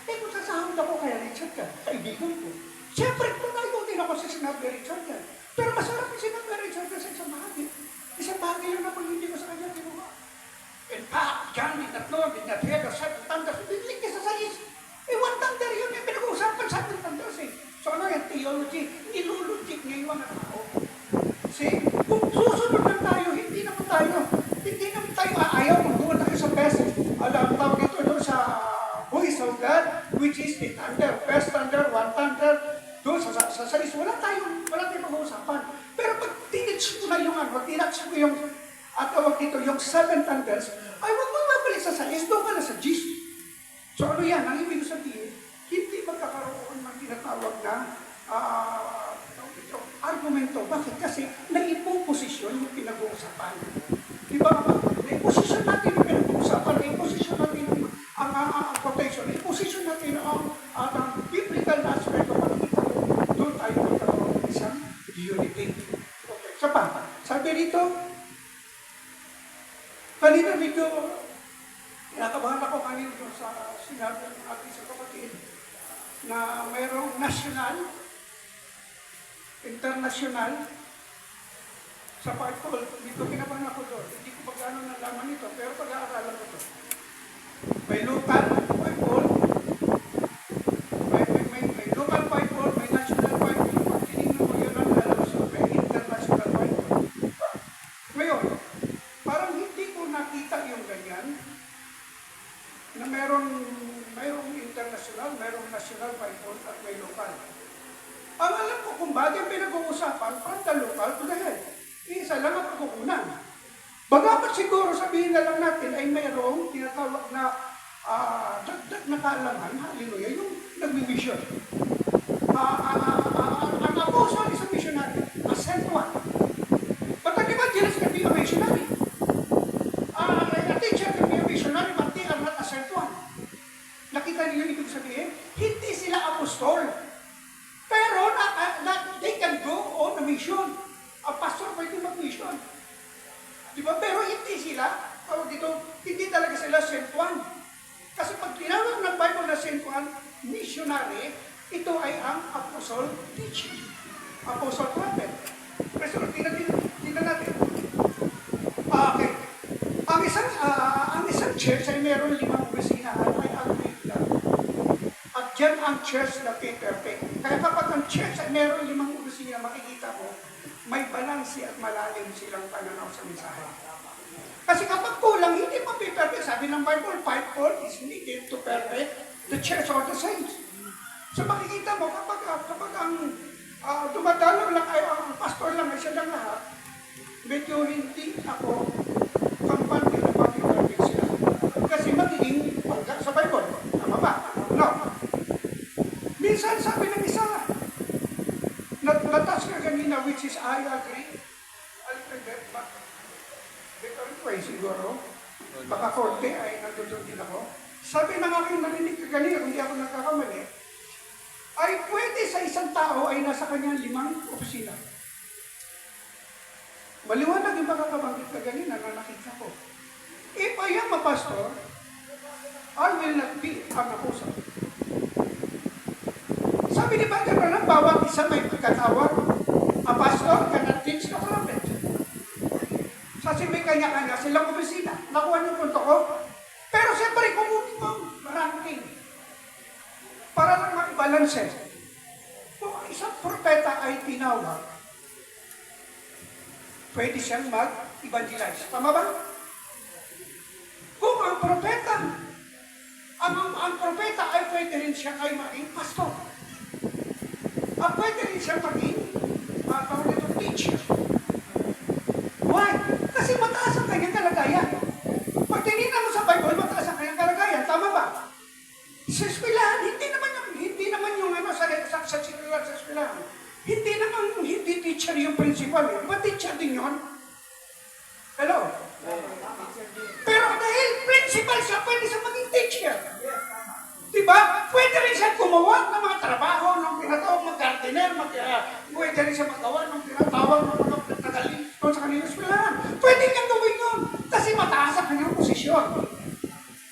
Kung sasahod ako kaya Richard ka, kaibigan ko. Siyempre, kung naikutin ako sa sinabi Richard ka. Pero masarap yung sinabi Richard ka sa isang bagay. Isang bagay yun na pag hindi ko sa kanya kinuha. In fact, John did not know, did not hear the seven thunders. Biblik niya sa sayis. One thunder yun, yung pinag-uusapan sa seven thunders eh. So ano yung theology? Nilulugik niya yung mga tao. See, kung susunod lang tayo, hindi naman tayo aayaw kung doon tayo sa best. Alam tawag ito doon sa voice of God, which is the thunder, first thunder, one thunder, doon sa sayis. Wala tayong pag-uusapan. Pero pag tinitch ko na yung tinatch ko yung at tawag dito, yung seven thunders, ay huwag mo mabalik sa sayis, doon ka na sa G's. So ano yan? Ang ibig sabihin, hindi magkakaroon ng tinatawag na argumento. Bakit? Kasi naipoposisyon yung pinag-uusapan. Di ba? Naiposisyon natin yung pinag-uusapan, naiposisyon natin ang quotation, naiposisyon natin ang biblical aspect of pagkita. Doon tayo magkakaroon ng isang unity. Okay. So pa, sabi dito, kanina medyo, nakabahan ako kanina doon sa sinabi ng ating sa kapatid na mayroong national, international, sa Bible, dito kinabahan ako doon. Hindi ko pag-ano nalaman ito, pero pag-aaralan ko ito. May local Bible, may local Bible, may national Bible. Pag tinignan mo yun ang alam sa may international Bible. Ngayon, parang hindi ko nakita yung ganyan na mayroong international, mayroong national Bible at may local. Ang alam ko kung bakit pinag-uusapan, from the local to the head. Isa lang ang pagkukunan. Bagamat siguro sabihin na lang natin ay mayroong tinatawag na dagdag na kaalaman, hallelujah, yung nagmi-mission. Ang apostle is a missionary, a sent one. But an evangelist can be a missionary. A teacher can be a missionary, but they are not a sent one. Nakita niyo yung ibig sabihin? Hindi sila apostol. Pero they can go on a mission. Ang pastor pwede mag-mission. Diba? Pero hindi sila, hindi talaga sila sent one. Kasi pag tinawag ng Bible na sent one, missionary, ito ay ang apostle teaching. Apostle prophet. Pero tingnan natin. Okay. Ang isang church ay meron 5 opisina at ay agree lang. At dyan ang church na perfect. Kaya kapag ang church ay meron 5 opisina, makikita mo, may balansi at malalim silang pananaw sa mensahe. Kasi kapag kulang, hindi pa perfect. Sabi ng Bible, 5-4 is needed to perfect the church or the saints. So makikita mo, kapag ang dumadalo lang ay ang pastor lang ay siya lang lahat, medyo hindi ako kampante na perfect sila. Kasi magiging pagka sa Bible. Tama ba? No. Minsan sabi ng isa, natas ka kanina, which is I agree. I'll forget, but better way siguro. Baka korte ay nandun din ako. Sabi ng aking narinig ka kanina, kung di ako nagkakamali, ay pwede sa isang tao ay nasa kanyang 5 opisina. Maliwanag yung makakabanggit ka kanina na nakita ko. If I am a pastor, I will not be an apostle. sa may pagkatawag, a pastor cannot teach the prophet. Kasi may kanya-kanya silang opisina. Nakuha niyo yung punto ko? Pero siyempre, kumuha ang ranking. Para lang mag-balance. Kung ang isang propeta ay tinawag, pwede siyang mag-evangelize. Tama ba? Kung ang propeta, ang propeta ay pwede rin siya ay maging pastor. At pwede rin siya maging teacher. Why? Kasi mataas ang kanyang kalagayan. Pag tinignan mo sa Bible, mataas ang kanyang kalagayan. Tama ba? Sa eskwelahan, hindi naman yung sa eskwelahan. Hindi naman hindi teacher yung principal. Eh. Diba teacher din yun? Hello? Pero dahil principal siya, pwede siya maging teacher. Diba? Pwede rin siya gumawa ng mga trabaho, ng tinatawag mag-gardener, pwede rin siya magawa ng tinatawag ng mga tagalin kung sa kanilang eskwelahan. Pwede niyang gawin yun kasi mataas ang kanyang posisyon.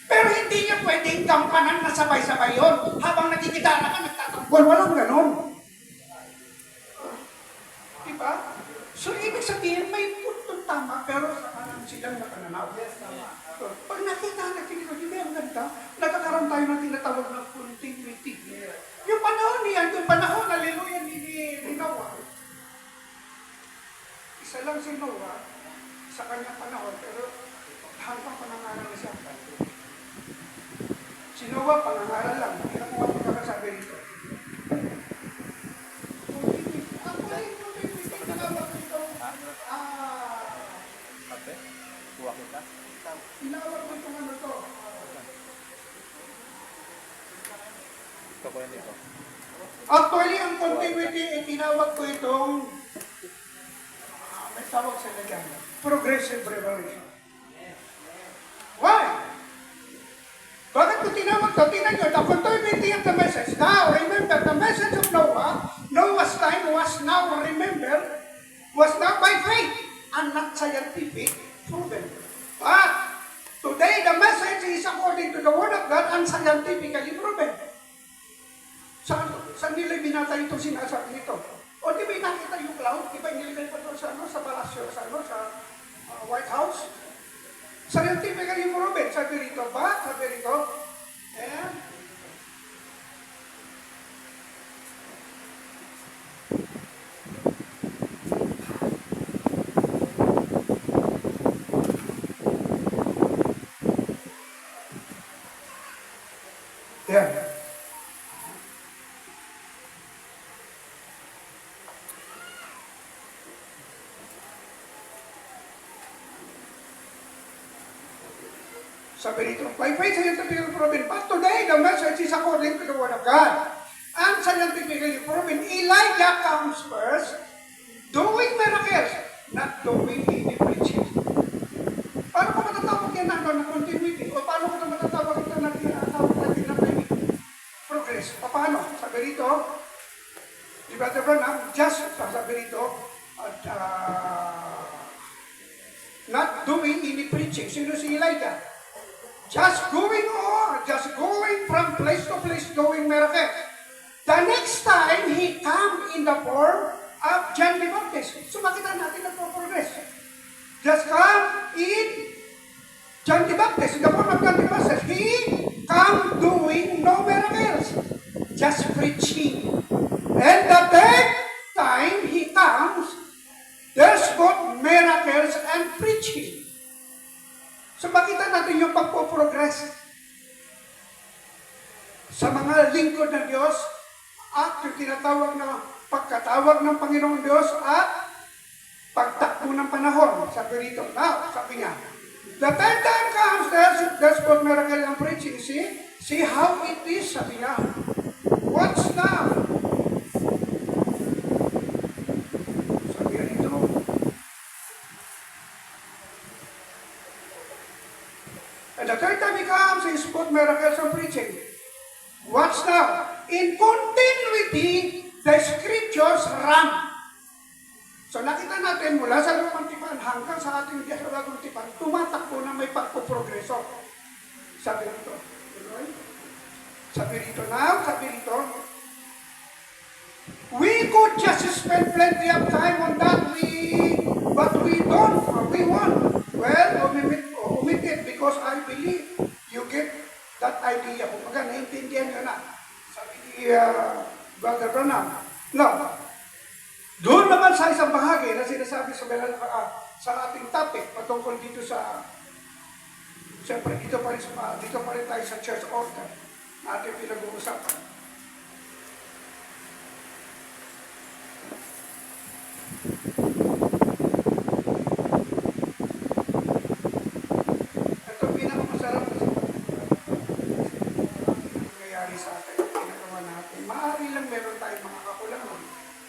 Pero hindi niya pwedeng gampanan na sabay-sabay yun. Habang nagkikitara ka, nagtatanggol. Walang ganon. Diba? So, ibig sabihin, may puntong tama, pero sa kanan silang nakananaw. So, pag nakita natin ito, hindi ang ganda, nagkakaroon tayo ng tinatawag ng continuity. Yung panahon niyan, yung panahon, hallelujah, ni Noah. Isa lang si Noah sa kanyang panahon, pero hanggang panangaral na siya. Si Noah, panangaral lang. Hindi na kung pagkakasabi rito. Tinawag mo itong ano to. Actually, ang continuity, tinawag ko itong may tawag sila dyan. Progressive revelation. Why? Bakit ko tinawag to? Tingnan nyo, the continuity of the message. Now, remember, the message of Noah, Noah's time was now by faith and not scientific proven. But today, the message is according to the Word of God and scientifically proven. Saan nila binata itong sinasabi nito? O di ba nakita yung cloud? Di ba nilagay pa doon sa palasyo, sa White House? Scientifically proven. Sabi rito ba? Sabi rito, Yan. Sabi rito, by faith scientifically proven, but today the message is according to the Word of God. And scientifically proven, Elijah comes first, doing miracles, not doing any preaching. Paano ko matatawag yan na continuity? O paano ko matatawag ito na tinatawag natin na may progress? Paano? Sabi rito, di ba Branham, just, sabi rito, not doing any preaching. Sino si Elijah? Just going from place to place, doing miracles. The next time, he come in the form of John the Baptist. So makita natin nagpo-progress. Just come in John the Baptist, in the form of John the Baptist. He come doing no miracles, just preaching. And the third time he comes, there's both miracles and preaching. So makita natin yung pagpo-progress sa mga lingkod ng Diyos at yung tinatawag na pagkatawag ng Panginoong Diyos at pagtakbo ng panahon. Sabi rito, now, sabi niya, the third time comes, there's both miracle and preaching. See how it is, sabi niya. What's now? Sabi niya rito, and the third time he comes, he's both miracles and preaching. What's now? In continuity, the scriptures run. So nakita natin mula sa lumang tipan hanggang sa ating diya sa bagong tipan, tumatakbo na may pagpuprogreso. Sabi rito. Sabi rito now, sabi rito. We could just spend plenty of time on that, but we don't, or we won't. Well, omit it because I believe you get that idea. Kumbaga, naintindihan nyo na. Sabi ni Brother Branham. No. Doon naman sa isang bahagi na sinasabi sa ating topic patungkol dito sa, siyempre dito pa rin tayo sa church order na ating pinag-uusapan. Ito pinakamasarap na nangyayari sa atin, pinagawa natin. Maaari lang meron tayong mga kakulangan.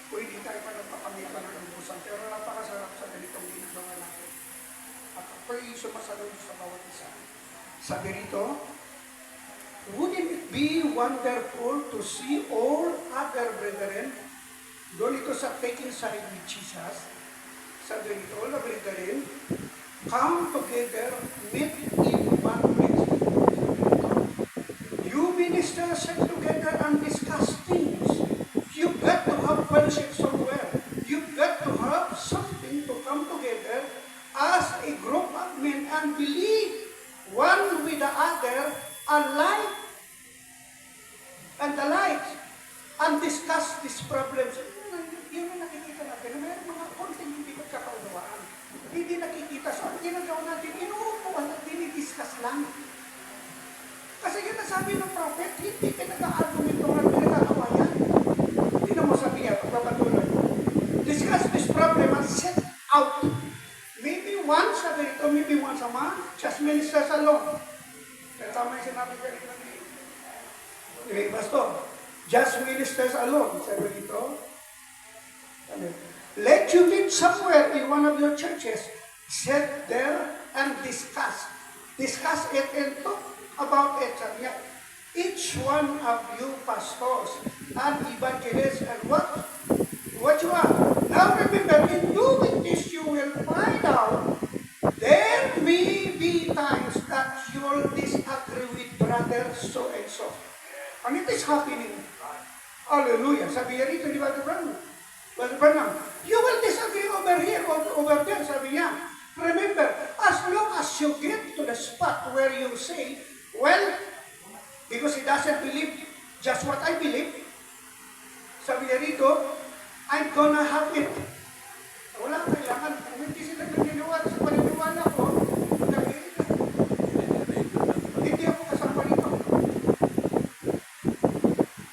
Kung hindi tayo pa nagpapamitan ng ubusan. Pero napakasarap sa ganitong ginagawa natin. At ako'y sumasalod sa bawat isa. Sabi rito, wouldn't it be wonderful to see all other brethren, doon ito sa taking side with Jesus, sabi rito, all the brethren, come together, meet in one place. You ministers sit together and discuss things. You've got to have fellowship somewhere. You've got to have something to come together as a group of men and believe one with the other alike and alike and discuss these problems. Yun ang nakikita natin. May mga konting hindi magkakaunawaan. Hindi nakikita. So, ang ginagawa natin, inuupuan at dinidiscuss lang. Kasi yun nasabi ng prophet, hindi pinag-argumentuhan, pinag-aawayan. Hindi na mo sabihin, pagpapatuloy. Discuss this problem and set out. Maybe once a day, or maybe once a month, just ministers alone. Kaya tama yung sinabi ka rin ni Pastor. Just ministers alone. Sabi dito, let you meet somewhere in one of your churches. Sit there and discuss. Discuss it and talk about it. Sabi niya, each one of you pastors and evangelists and what you are. Now remember, in doing this, you will find out there may be times that you will disagree with brother so and so. And it is happening. Hallelujah. Sabi niya rito, di ba, Brother Branham, you will disagree over here, over there, sabi niya. Remember, as long as you get to the spot where you say, well, because he doesn't believe just what I believe, sabi niya rito, I'm gonna have it. Wala kailangan. Kung hindi sila naniniwala sa paniniwala ko, hindi ako kasama nito.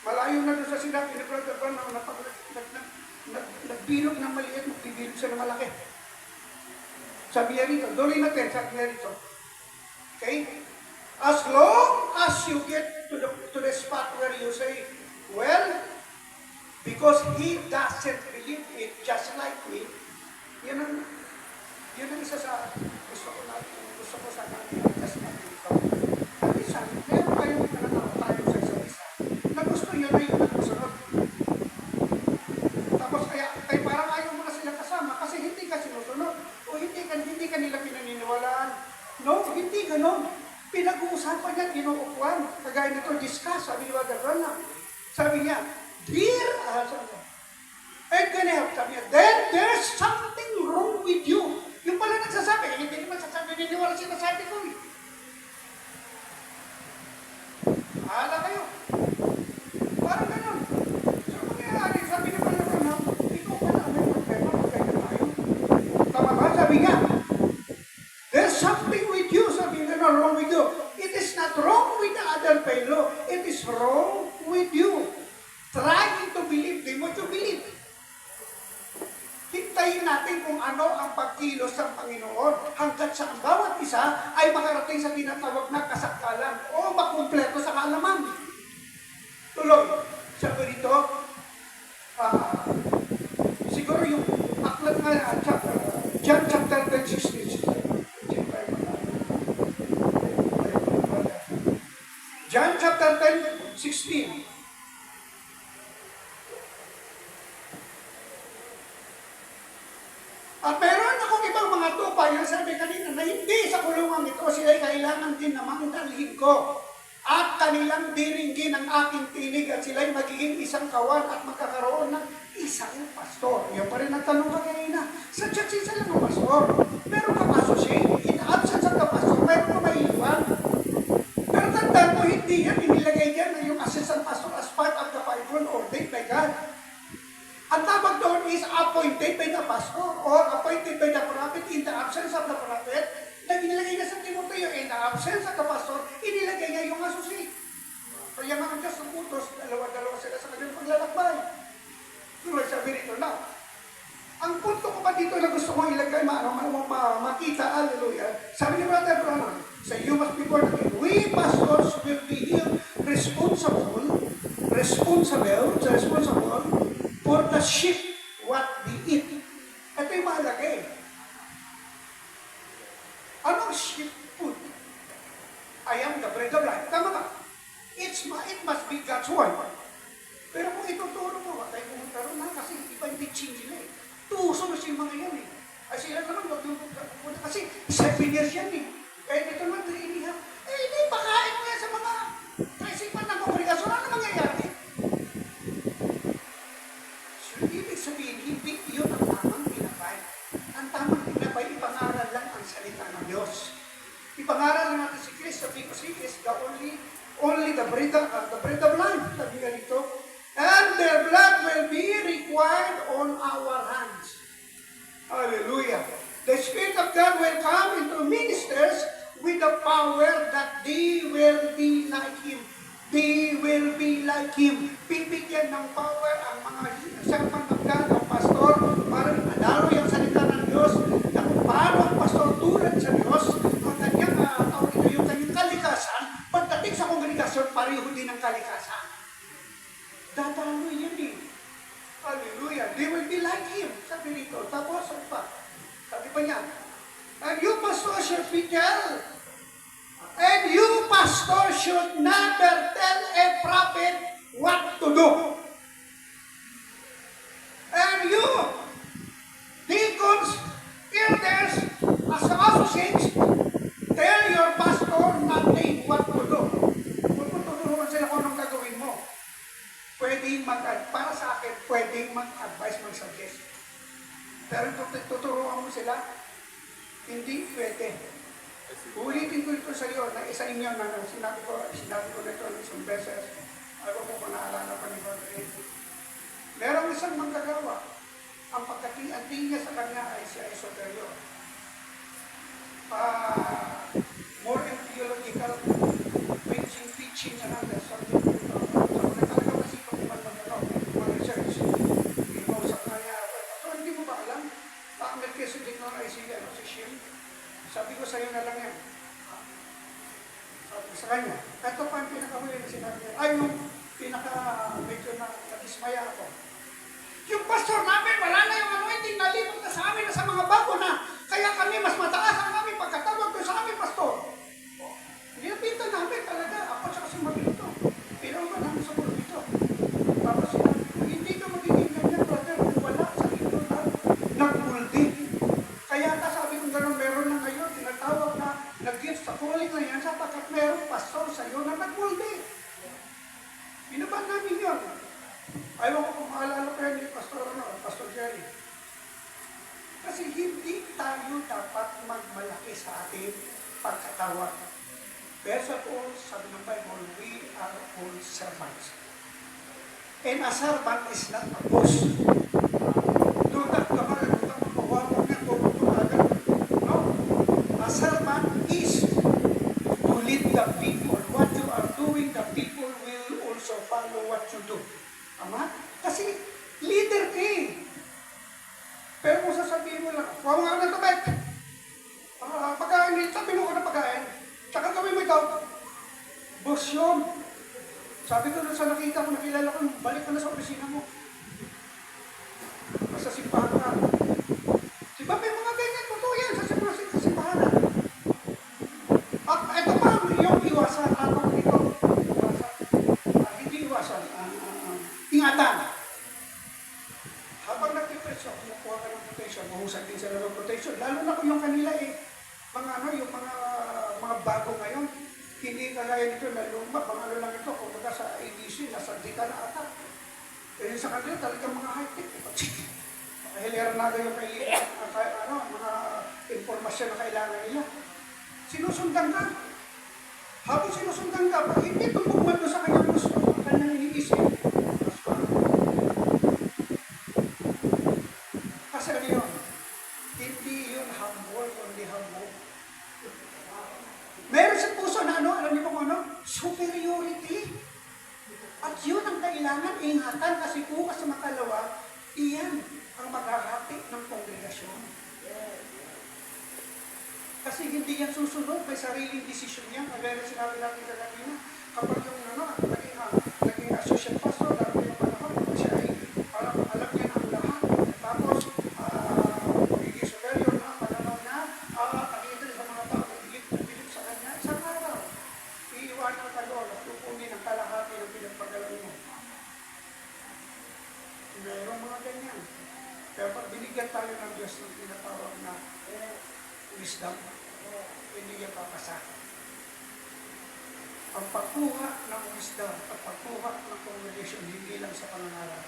Malayo na doon sa sinabi ni Brother Branham na nagbilog ng maliit, magbibilog siya ng malaki. Sabi niya rito, duloy natin, sabi niya rito. Okay? As long as you get to the spot where you say, well, because he doesn't believe it just like me, yun ang isa sa gusto ko sa kanila, just like dito. At isa, meron kayong tayo sa isa't isa, na gusto yun na yun ang masunod. Tapos kaya parang ayaw mo na sila kasama kasi hindi ka sinusunod o hindi ka nila pinaniniwalaan. No, hindi ganon. Pinag-uusapan niya, inuupuan. Kagaya nito, discuss, sabi ni Brother Branham. Sabi niya, dear, and can help, sabi niya, then there's something wrong with you. Yung pala nagsasabi, hindi naman sasabi, niniwala sinasabi ko eh. Ahala kayo. Parang ganon. So, mangyayari, sabi ni Brother Branham, ikaw pala, may problema, magkaya tayo. Tama ba? Sabi niya, there's something with you, sabi niya, no, wrong with you. It is not wrong with the other fellow. It is wrong with you. Trying to believe them what you believe. Hintayin natin kung ano ang pagkilos ng Panginoon hanggat sa ang bawat isa ay makarating sa tinatawag na kasakalan o makumpleto sa kaalaman. Tuloy. Sabi rito, siguro yung aklat nga, John chapter 10:16. John chapter 10:16. At meron akong ibang mga tupa, yung sabi kanina, na hindi sa kulungan ito, sila ay kailangan din namang dalhin ko. at kanilang diringgin ang aking tinig at sila'y magiging isang kawan at magkakaroon ng isang pastor. Yan pa rin ang tanong ka kanina. Sa church, isa lang ang pastor. Pero kang-associate, in absence of the pastor, meron ka maiiwan. Pero tandaan mo, hindi yan inilagay yan yung assistant pastor as part of the fivefold ordained by God. Ang tawag doon is appointed by the pastor or appointed by the prophet in the absence of the prophet. Na inilagay niya sa Timoteo, in the absence of the pastor, inilagay niya yung associate. Kaya mga Diyos ng utos, dalawa-dalawa sila sa kanilang paglalakbay. Tulad sabi rito na, ang punto ko pa dito na gusto kong ilagay, makita, hallelujah. Sabi ni Brother Branham, say, you must be born again. We pastors will be here responsible for the sheep what we eat. Ito yung mahalaga eh. Anong sheep food? I am the bread of life. Tama ka? It must be God's word. Pero kung ituturo mo, wag tayo pumunta ron na kasi iba yung teaching nila eh. Tuso na siya mga yan eh. Ay sila naman, wag kasi 7 years yan eh. Kaya ito naman, 3 and a half. Eh, hindi, pakain mo yan sa mga tricycle ng kongregasyon. Ano mangyayari? So, ibig sabihin, hindi yun ang tamang pinabay. Ang tamang pinabay, ipangaral lang ang salita ng Diyos. Ipangaral lang natin si Kristo because He is the only the bread of life. Sabi nga dito. And their blood will be required on our hands. Hallelujah. The Spirit of God will come into ministers with the power that they will be like Him. They will be like Him. Bibigyan ng power ang mga servant of God, ang pastor, para madaloy ang salita ng Diyos, na kung paano ang pastor tulad sa Diyos, ang kanyang, yung kanyang kalikasan, pagdating sa kongregasyon, pareho din ang kalikasan. Dadaloy yan eh. Hallelujah. They will be like Him. Sabi rito. Tapos, ano pa? Sabi pa niya, and you pastor should be tell. And you pastor should never tell a prophet what to do. And you, deacons, elders, as associates, tell your pastor nothing what to do. Kung tutulungan sila kung anong gagawin mo, pwedeng para sa akin, pwedeng mag-advise, mag-suggest. Pero tuturuan mo sila, hindi pwede. Ulitin ko ito sa iyo na isa inyo na sinabi ko na ito ng isang beses. Ayaw ko kung naalala pa ni Brother Eddie. Merong isang manggagawa. Ang pagkating niya sa kanya ay siya ay superior. More than theological preaching na lang. Sabi ko ito. Talaga kasi ito mga research. Inausap na niya. So, hindi mo ba alam? Bakit kasi din ko ay si Shem? Sabi ko sa'yo na lang yan. Sabi ko sa kanya. Ito pa ang pinakahuli na sinabi niya. Ay, yung medyo na-dismaya ako. Yung pastor namin, wala na yung anointing, nalipot na sa amin na sa mga bago na. Kaya kami, mas mataas ang aming pagkatawag doon sa aming pastor. Nilapitan namin talaga. Ako sa kasi mabito. Pinauman namin sa mulo dito. Tapos sinabi ko, hindi ka magiging ganyan, brother. Wala sa ito na nag-multi. Kaya sabi ko gano'n, meron na ngayon, tinatawag na nag-gift sa calling na yan sapagkat meron pastor sa iyo na nag-multi. Binaban namin yun. Ayaw ko kung maalala ko yan ni Pastor Jerry. Kasi hindi tayo dapat magmalaki sa ating pagkatawag. First of all, sabi ng Bible, we are all servants. And a servant is not a boss. Do not kumawawag na tumagal. No? A servant is to lead the people. What you are doing, the people will also follow what you do. Tama? Kasi leader ka eh. Pero kung sasabihin mo lang, huwag mo ka na tabet. Pagkain, sabi mo ka na pagkain. Tsaka gawin mo ikaw. Boss yun. Sabi ko sa nakita ko, nakilala ko, balik ka na sa opisina mo. Basta simbahan ka. Diba may mga ganyan, totoo yan sa simbahan. At ito pa, yung iwasan. Ano ito? Hindi iwasan. Ingatan. Habang nag-depression, kumukuha ka ng protection, mahusay din sila ng protection. Lalo na kung yung kanila yung mga bago ngayon, hindi kagaya nito na lumang. balita na ata. Eh, sa kanila talagang mga high-tech. Hilera na yung mga impormasyon na kailangan nila. Sinusundan ka. Habang sinusundan ka, pag hindi tumugma doon sa kanyang gusto, ang kanyang iniisip, kasi ano yun? Hindi yun humble, kundi humble. Meron sa puso na ano, alam niyo kung ano? Superiority. At yun ang kailangan ingatan kasi bukas sa makalawa, iyan ang maghahati ng kongregasyon. Kasi hindi yan susunod, may sariling desisyon yan. Kagaya na sinabi natin kanina, kapag yung naging associate pastor, darating yung panahon, siya ay parang alam niya na ang lahat. Tapos, magiging superior na, pananaw na, nakikita sa mga tao, bilip sa kanya, isang araw. Iiwanan ka doon at tupunin ang kalahati ng pinagpagalan mo. Mayroong mga ganyan. Pero pag binigyan tayo ng Diyos ng tinatawag na wisdom, hindi niya papasa. Ang pagkuha ng wisdom at pagkuha ng congregation, hindi lang sa pangangaral.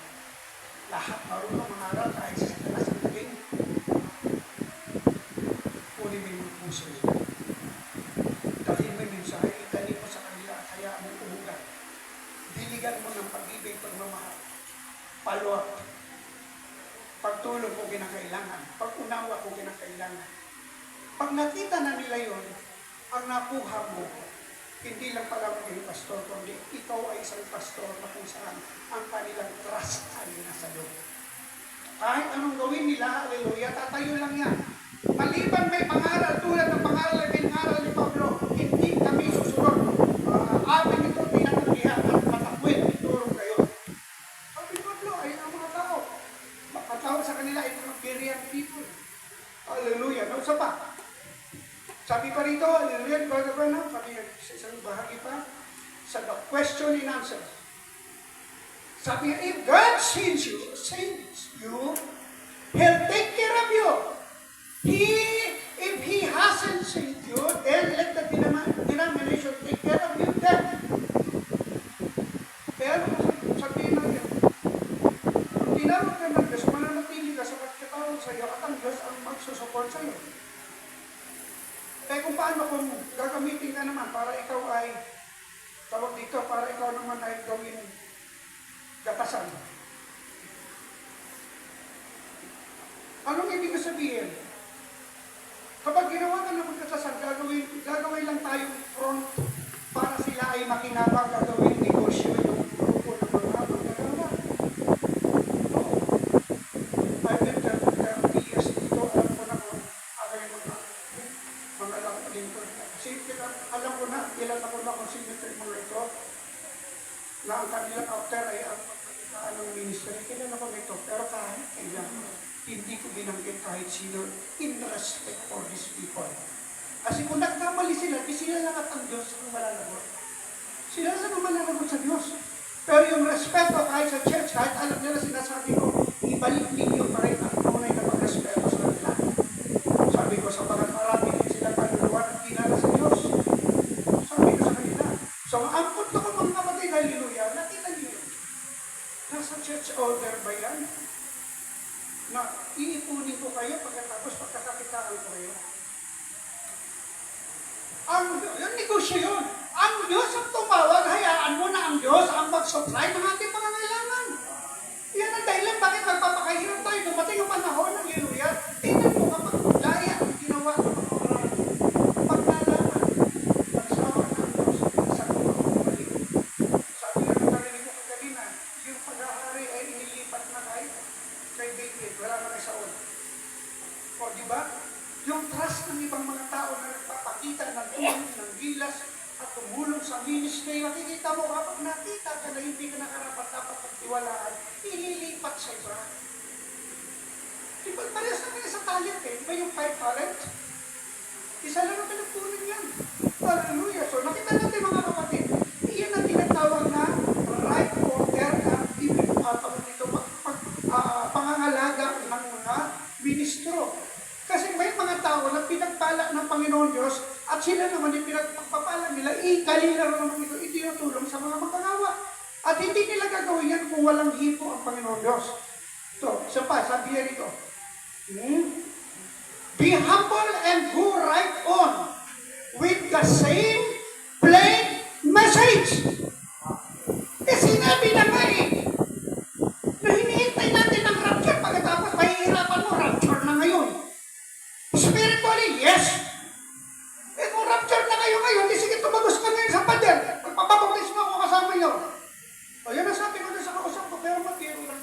Lahat marunong mangaral kahit sa talas ng tingin. Kunin mo yung puso niyo. Dahil mo yung mensahe, itanin mo sa kanila at hayaan mo umugat. Diligan mo ng pag-ibig, pagmamahal. Follow up. Pagtulong kung kinakailangan. Pag-unawa kung kinakailangan. Pag nakita na nila yun, ang nakuha mo, hindi lang pala maging pastor, kundi ikaw ay isang pastor na kung saan ang kanilang trust ay nasa loob. Kahit anong gawin nila, hallelujah, tatayo lang yan. Maliban may pangaral, tulad ng pangaral ay pinangaral ni Pablo, hindi kami susunod. Amin ito, tinatalihan at matakwil, itulong kayo. Sabi ni Pablo, ayun ang mga tao. Makatawag sa kanila ay mga Berean people. Hallelujah. Ano sa pa? Sabi pa rito, hallelujah, Brother Branham, sabi sa isang bahagi pa, sa the question and answer. Sabi niya, if God sends you, He'll take care of you. If He hasn't sent you, then let the denomination take care of you then. Kaya sabihin natin, kung tinawag ka ng Diyos, mananatili ka sa pagkatawag sa iyo at ang Diyos ang magsusupport sa iyo. Eh kung paano kung gagamitin ka naman para ikaw ay, tawag dito, para ikaw naman ay gawin gatasan. Anong ibig sabihin? Kapag ginawa ka ng magkatasan, gagawin lang tayong front para sila ay makinabang, gagawin negosyo yung grupo ng mga magkagawa. I've been 30 years dito, alam ko na kung ako yung mga lang din ko. Kasi alam ko na, ilan ako na kung sino ito mga ito, na ang kanilang after ay ang ministry. Kailan ako nito, pero kahit kailan, hindi ko binanggit kahit sino in respect for these people. Kasi kung nagkamali sila, di sila lang at ang Diyos ang malalagot. Sila lang ang malalagot sa Diyos. Pero yung respeto kahit sa church, kahit alam nila sinasabi ko, ibalik ninyo pa rin ang tunay na pag-respeto sa kanila. Sabi ko sa mga marami din sila kaluluwa at kinala sa Diyos. Sabi ko sa kanila. So ang punto ko mga kapatid, hallelujah, nakita niyo yun. Nasa church order ba yan? Na iipunin ko kayo pagkatapos pagkakakitaan ko kayo. Yung negosyo yun. Ang Diyos ang tumawag, hayaan mo na ang Diyos ang mag-supply ng ating pangangailangan. Yan ang dahilan bakit magpapakahirap tayo. Dumating yung panahon, hallelujah, tingnan mo kapag daya ang ginawa ng mga oras. Pagnalaman, nagsawa ng Diyos, nagsawa ng bumalik. Sabi nga ng narinig ko kanina, yung paghahari ay inilipat na kahit kay David, wala na kay Saul. O, di ba? Yung trust ng ibang mga tao na nagpapakita ng tulong, ng gilas, at tumulong sa ministry, nakikita mo kapag nakita ka na hindi ka nakarapat-dapat pagtiwalaan, ililipat sa iba. Di ba, parehas na kayo sa talent eh. Di ba yung 5 talent? Isa lang ang pinagtunan yan. Hallelujah. So, nakita natin mga kapatid, iyan ang tinatawag na right order at pangangalaga ng mga ministro. Kasi may mga tao na pinagpala ng Panginoon Diyos at sila naman yung pinagpapala nila, ikalila naman ito itinutulong sa mga magkagawa. At hindi nila gagawin yan kung walang hipo ang Panginoon Diyos. So, isa pa, sabi niya rito, be humble and go right on with the same plain message. Sinabi na nga na hinihintay natin ang rapture pagkatapos mahihirapan mo, rapture na ngayon. Spiritually, yes. Kung rapture na kayo ngayon, di sige tumagos ka ngayon sa pader. Magpapabautismo ako kasama nyo. O yun ang sabi ko na sa kausap ko, pero matiro lang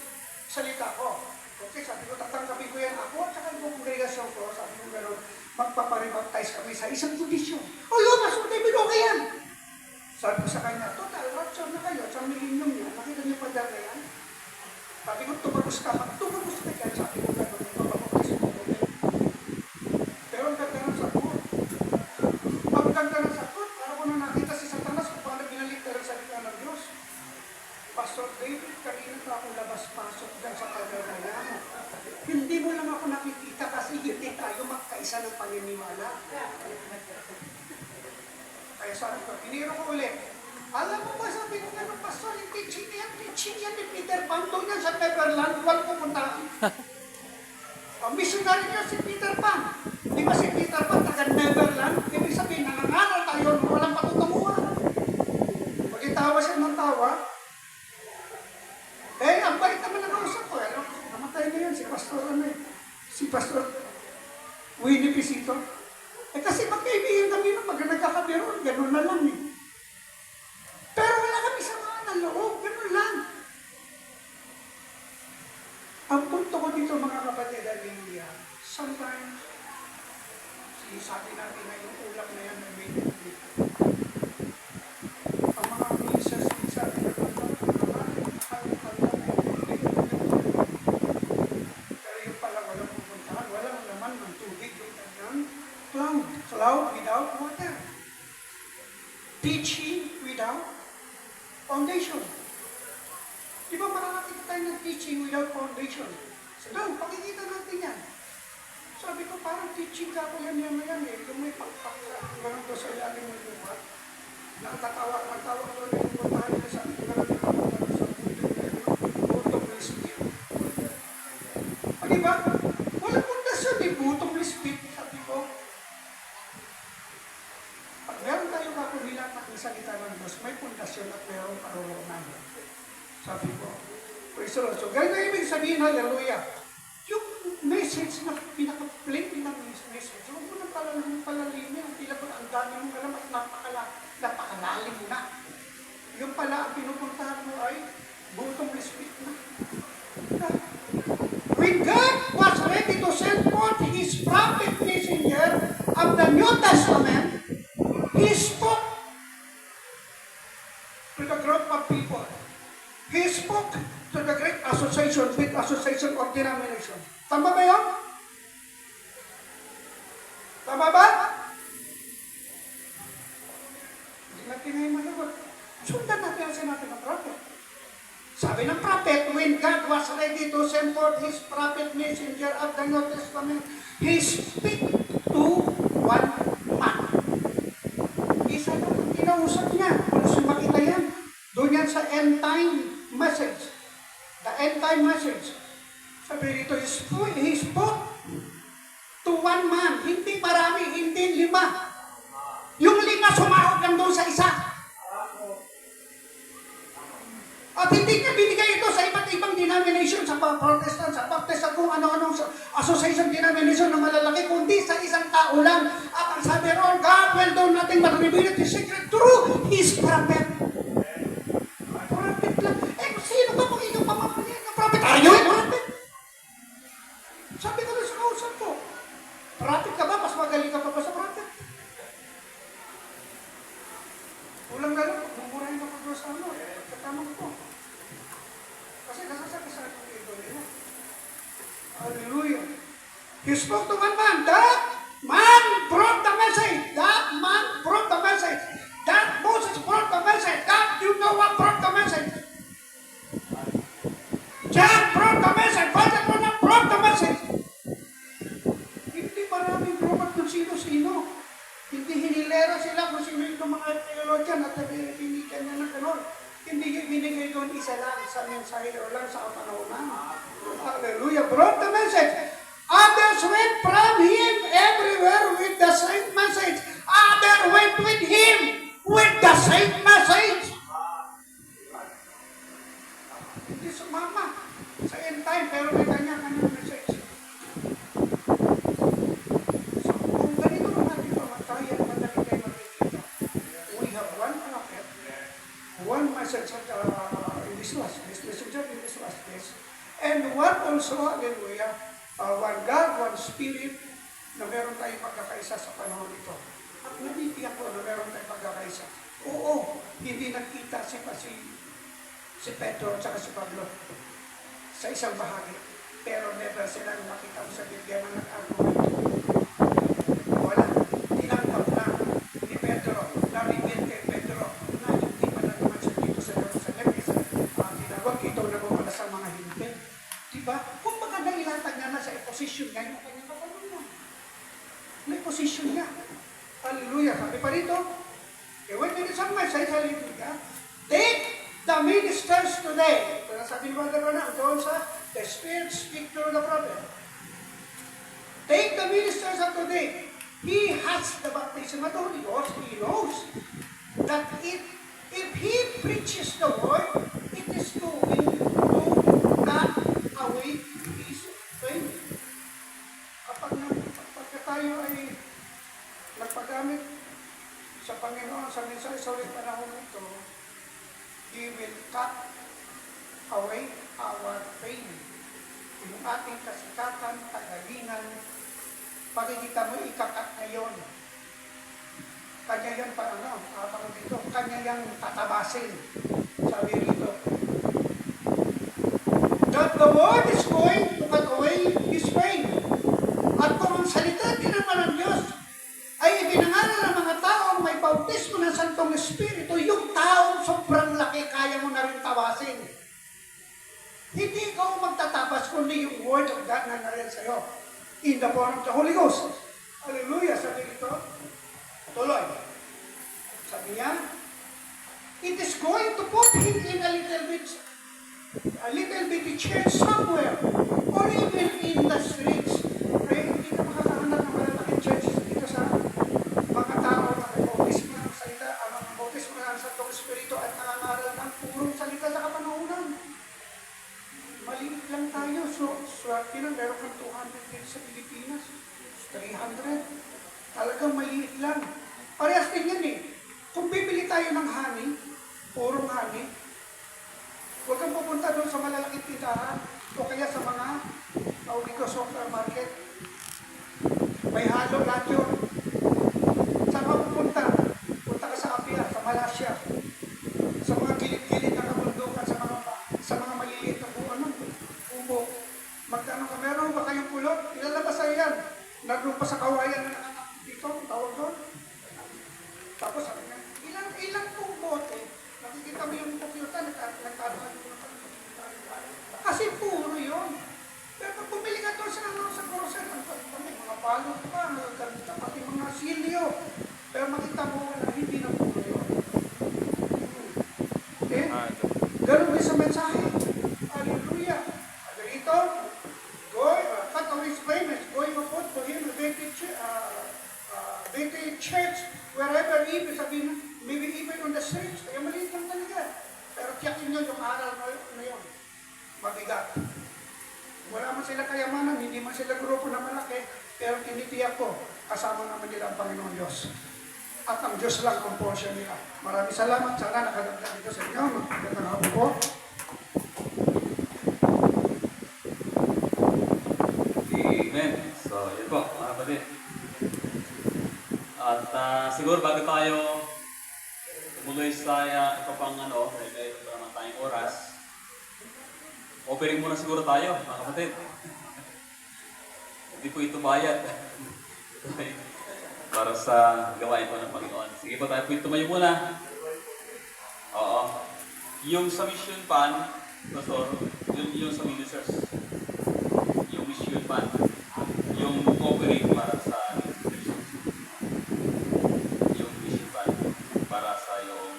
salita ko. Okay, sabi ko, tatanggapin ko yan ako at saka yung kongregasyon ko, sabi ko gano'n, magpaparibaptize kami sa isang kondisyon. O yun, masunod mo okay yan. Sabi ko sa kanya, total, rapture na kayo, sa millennium niya, nakita niyo pa dyan na yan? Sabi ko, tumagos ka dyan, sabi ko gano'n, magpapabautismo ko. Pero ang ganda ng sagot. Ang ganda ng sagot, para ko na nakita si Satanas kung paano binalik ka rin sa likha ng Diyos. Pastor David, kanina pa ako labas-pasok dyan sa pagdadaya. Hindi mo lang ako nakikita kasi hindi tayo magkaisa ng paniniwala. Kaya sabi ko, piniro ko ulit. Alam mo ba, sabi ko nga ng pastor, yung teaching yan ni Peter Pan, doon yan sa Neverland, huwag pupunta. Ang missionary niya si Peter Pan. Di ba si Peter Pan, taga Neverland? Ibig sabihin, nangangaral tayo, walang patutunguhan. Pagkitawa siya ng tawa, ang bait naman na kausap ko. Namatay na yun, si Pastor Winnie Pisito. Kasi magkaibigan kami nung pag nagkakabiroon, gano'n na lang eh. Pero wala kami samaan ng loob, gano'n lang. Ang punto ko dito mga kapatid, hallelujah, sometimes, sabi natin na yung ulap na yan, may ang mga ministers, sabi na cloud without water. Teaching without foundation. Di ba marami tayo ng teaching without foundation? So, pakikita natin yan. Sabi ko, parang teaching ka ko yan eh. Yung may pakpak ka, gano'n ko sa ilalim ng lupa. Nakatawa ko rin yung puntahan nila sa akin. Gano'n ko sa butong lispit. O di ba? Walang pundasyon eh, butong lispit. Sabi ko, meron tayo kakulilat na salita ng Diyos, may pundasyon at mayroong paruroonan. Sabi ko, praise the Lord. So, ganito ibig sabihin, hallelujah. Yung message na pinaka-plain ng message, huwag mo nang palalimin, tila ko na ang dami mong alam at napakalalim mo na. Yung pala, ang pinupuntahan mo ay butong lispit na. When God was ready to send forth His prophet messenger of the New Testament, He spoke to the group of people. He spoke to the great association, big association of denomination. Tama ba yun? Tama ba? Hindi natin ngayon malagot. Sundan natin ang sinabi ng prophet. Sabi ng prophet, when God was ready to send forth His prophet messenger of the New Testament, He speak to one man. Isa lang ang kinausap niya. Kung gusto makita yan, doon yan sa end time message. The end time message. Sabi dito, He spoke to one man. Hindi marami, hindi 5. Yung 5 sumahod lang doon sa isa. At hindi niya binigay ito sa iba't ibang denomination, sa Protestant, sa Baptist, sa kung ano-anong association denomination na malalaki, kundi sa isang tao lang. At ang sabi roon, God will do nothing but reveal His secret through His prophet. Prophet lang. Sino ba kung ikaw pamamalit ng prophet? Are you a prophet? Sabi ko na sa kausap ko, prophet ka ba? Mas magaling ka pa ba sa prophet? Ulang gano'n, mumurahin ka pa sa ano, katamang ko. Kasi nasasakasal ko ito nila. Hallelujah. He spoke to one man. That man brought the message. That man brought the message. That Moses brought the message. That you know what brought the message. John brought the message. Father brought the message. Hindi maraming grupo kung sino-sino. Hindi hinilera sila kung sino yung mga teologian at pinigyan niya ng kanon. Hindi binigay doon isa lang sa mensahe o lang sa kapanahonan. Hallelujah. Brought the message. Others went from him everywhere with the same message. Others went with him with the same message. Hindi sumama sa end time, pero may kanya-kanyang message. So, kung ganito natin pamatayan, madali kayo makikita. We have one prophet, one message in this messenger in this last days, and one also, hallelujah, one God, one Spirit, na meron tayong pagkakaisa sa panahon ito. At nabibigyan ko na meron tayong pagkakaisa. Oo, hindi nagkita si Pedro at saka si Pablo sa isang bahagi. Pero never silang nakita sa Biblia na nag-argument. Wala. Tinanggap na ni Pedro, na-reveal kay Pedro, na hindi pa na naman siya dito sa Jerusalem. Tinawag ito na bumala sa mga hindi. Diba? Kung baga nailatag niya na sa position niya, yung kanyang kapalungan. May position niya. Hallelujah. Sabi pa rito, when there is some message, hallelujah, take the ministers today. Ito na sabi ni Brother Ronald, doon sa the Spirit speak through the prophet. Take the ministers of today. He has the baptism of the Holy Ghost. He knows that if he preaches the word, it is going to cut away his faith. Kapag tayo ay nagpagamit sa Panginoon sa mensahe sa ulit panahon ito, He will cut away our pain. Yung ating kasikatan, kagalingan, pakikita mo, ikakat na yun. Kanya yan dito, kanya yan tatabasin. Sabi rito, that the word is going to cut away his pain. At kung ang salita din naman ng Diyos ay ibinangaral ng mga taong may bautismo ng Santong Espiritu, yung taong sobrang laki, kaya mo na rin tawasin. Hindi ikaw magtatabas, kundi yung word of God na narin sa'yo. In the form of the Holy Ghost. Hallelujah. Sabi dito, tuloy. Sabi niya, it is going to put him in a little bitty church somewhere, or even in the streets. Kaya hindi ka makakahanap ng malalaking church dito sa mga tao na may bautismo ng salita, ang mga bautismo ng Santong Espiritu at nangangaral ng purong salita sa kapanahunan. Maliit lang tayo. Swerte lang, meron kang 200 dito sa Pilipinas. 300. Talagang maliit lang. Parehas din yan eh. Kung bibili tayo ng honey, purong honey, huwag kang pupunta doon sa malalaking tindahan o kaya sa mga supermarket. May halo lahat yun. Saan ka pupunta? Punta ka sa Apia, sa Malaysia, sa mga gilid-gilid na kabundukan, sa mga maliliit na ubo. Magtanong ka, meron ba kayong pulot? Ilalabas sa'yo yan. Naglupa sa kawayan na nanganak dito, tawag doon. Tapos sabi niya, ilang pong bote, nakikita mo yung computer, nagkakaroon ko na. Kasi puro yun. Pero pag bumili ka doon sa grocery, may mga balot pa, magaganda, pati mga silyo. Pero makita mo na hindi na puro yun. Okay? Ganun din sa mensahe. Hallelujah. At dito, cut away his famous, going upon to him, vintage church, wherever even, sabihin, maybe even on the streets, kaya maliit lang talaga. Pero tiyakin nyo yung aral na yun. Mabigat. Wala man sila kayamanan, hindi man sila grupo na malaki, pero tinitiyak ko, kasama naman nila ang Panginoon Diyos. At ang Diyos lang ang portion nila. Maraming salamat. Sana nakadagdag ito sa inyo. Magandang hapon po. Amen. So, yun po, mga kapatid. At siguro bago tayo tumuloy sa ito pang may naman tayong oras, offering muna siguro tayo, mga kapatid. Hindi po ito bayad. Para sa gawain po ng Panginoon. Sige po tayo po tumayo muna. Oo. Yung sa mission fund, Pastor, yung sa ministers. Yung mission fund. Yung offering para sa ministers. Yung mission fund para sa yung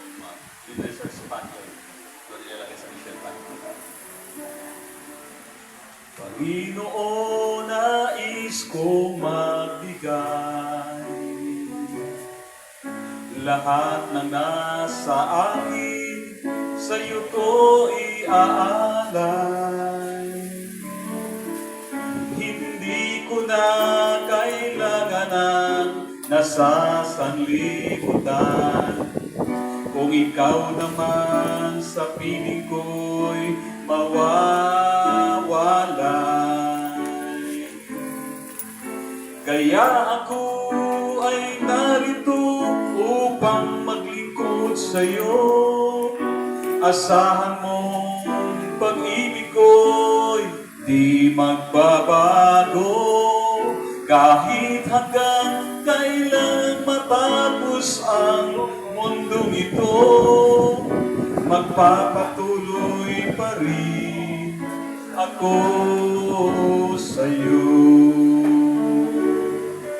ministers fund yun. Panginoon, nais kong magbigay lahat ng nasa akin, sa iyo ko iaalay. Hindi ko na kailangan ng nasasanlibutan, kung ikaw naman sa piling ko'y mawawalay. Kaya ako ay narito upang maglingkod sa'yo. Asahan mong pag-ibig ko'y di magbabago, kahit hanggang kailan matapos ang mundong ito, magpapatuloy pa rin ako sa'yo.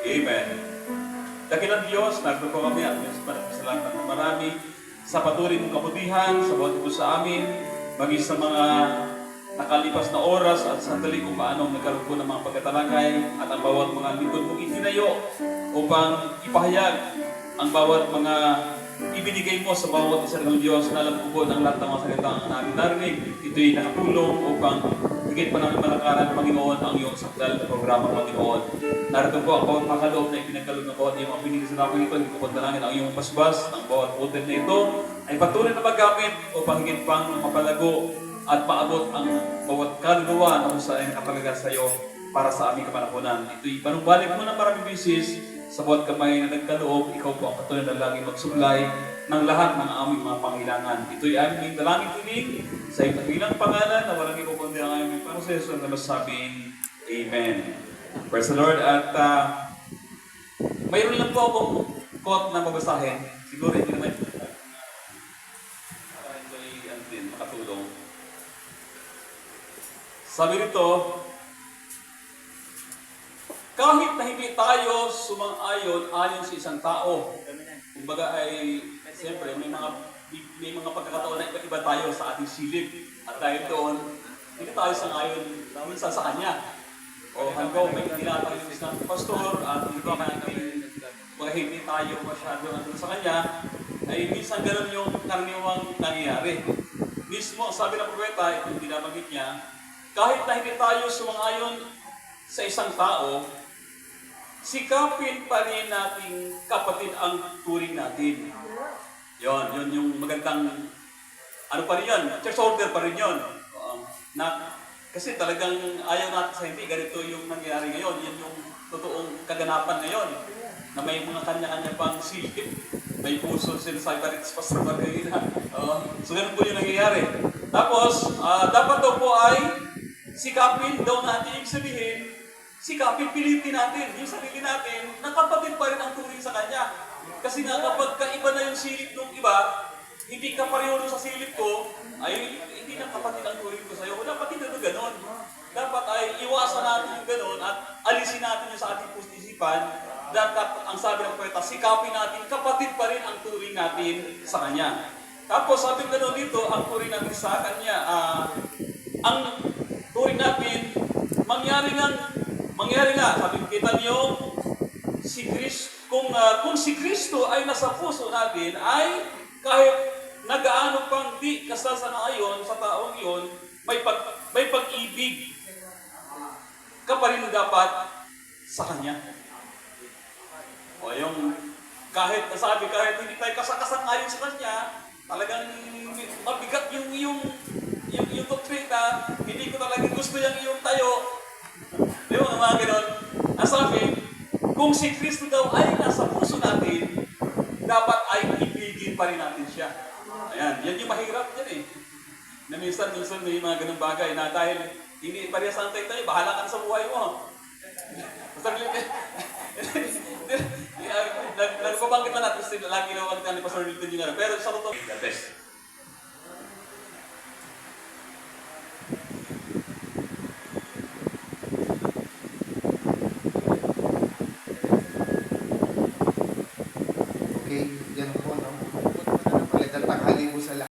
Amen. Dakilang Diyos, nagpo kami at salamat ng marami sa patuloy mong kabutihan, sa bawat ito sa amin, maging sa mga nakalipas na oras at sandali kung paano nagkaroon po ng mga pagkatalangay at ang bawat mga lingkod mong itinayo upang ipahayag ang bawat mga ibinigay mo sa bawat isa ng Diyos na alam ko po ng lahat ng mga salita ang namin narinig. Ito'y nakatulong upang higit pa namin malakaran ng Panginoon ang iyong sakdal na programa ng Panginoon. Narito po ang bawat makaloob na ipinagkaloob ng bawat iyong mga pinili sa namin ito. Hindi ko pantalangin ang iyong basbas ng bawat hotel na ito ay patuloy na magamit upang higit pang mapalago at maabot ang bawat kaluluwa na kung saan nakapalaga sa iyo para sa aming kapanahonan. Ito'y panumbalik mo ng maraming bisis sa bawat kamay na nagkaloob. Ikaw po ang patuloy na laging magsublay ng lahat ng aming mga pangailangan. Ito'y aming dalangin tinig sa iyong dakilang pangalan na walang ikukundi ang aming proseso na masabing Amen. Praise the Lord. At mayroon lang po akong quote na mabasahin. Siguro hindi naman makatulong. Sabi nito, kahit na hindi tayo sumang-ayon ayon sa isang tao, kumbaga ay, siyempre, may mga pagkakataon na iba-iba tayo sa ating silip. At dahil doon, hindi tayo sang-ayon minsan sa kanya. O hanggang may tinatawag yung isang pastor at hindi tayo masyado sa kanya, ay minsan ganoon yung karaniwang nangyayari. Mismo, sabi ng propeta, itong dinamagit niya, kahit na hindi tayo sumang-ayon sa isang tao, sikapin pa rin nating kapatid ang turing natin. Yun yung magandang, ano pa rin yun, church order pa rin yun. Kasi talagang ayaw natin sa hindi, ganito yung nangyayari ngayon, yan yung totoong kaganapan ngayon, na may mga kanya-kanya pang silip, may puso sila sa ibarits pa sa bagay na. So ganun po yung nangyayari. Tapos, dapat daw po ay sikapin daw natin, ibig sabihin, sikapin, pilitin natin yung sarili natin na kapatid pa rin ang turing sa kanya. Kasi nga kapag kaiba na yung silip ng iba, hindi ka pareho sa silip ko, ay hindi na kapatid ang turing ko sa'yo. Dapat hindi na gano'n. Dapat ay iwasan natin yung gano'n at alisin natin yung sa ating puso-isipan. Dapat ang sabi ng propeta, sikapin natin, kapatid pa rin ang turing natin sa kanya. Tapos sabi gano'n dito, ang turing natin sa kanya, ang turing natin, mangyari nga, sabi kita niyo, kung si Kristo ay nasa puso natin, ay kahit nagaano pang di kasasanayon sa taong iyon, may pag-ibig ka pa rin dapat sa Kanya. O yung kahit hindi tayo kasasanayon sa Kanya, talagang mabigat yung doktrina, hindi ko talaga gusto yung iyong tayo. Di ba mga ganon? Ang sabi, kung si Kristo daw ay nasa puso natin, dapat ay ibigin pa rin natin siya. Ayan, yan yung mahirap yan eh. Na minsan may mga ganung bagay na dahil hindi parehas ang tayo, bahala ka sa buhay mo. Basta nagpapangkit lang natin, lagi na wag na ni Pastor Milton yung pero sa totoo, the best.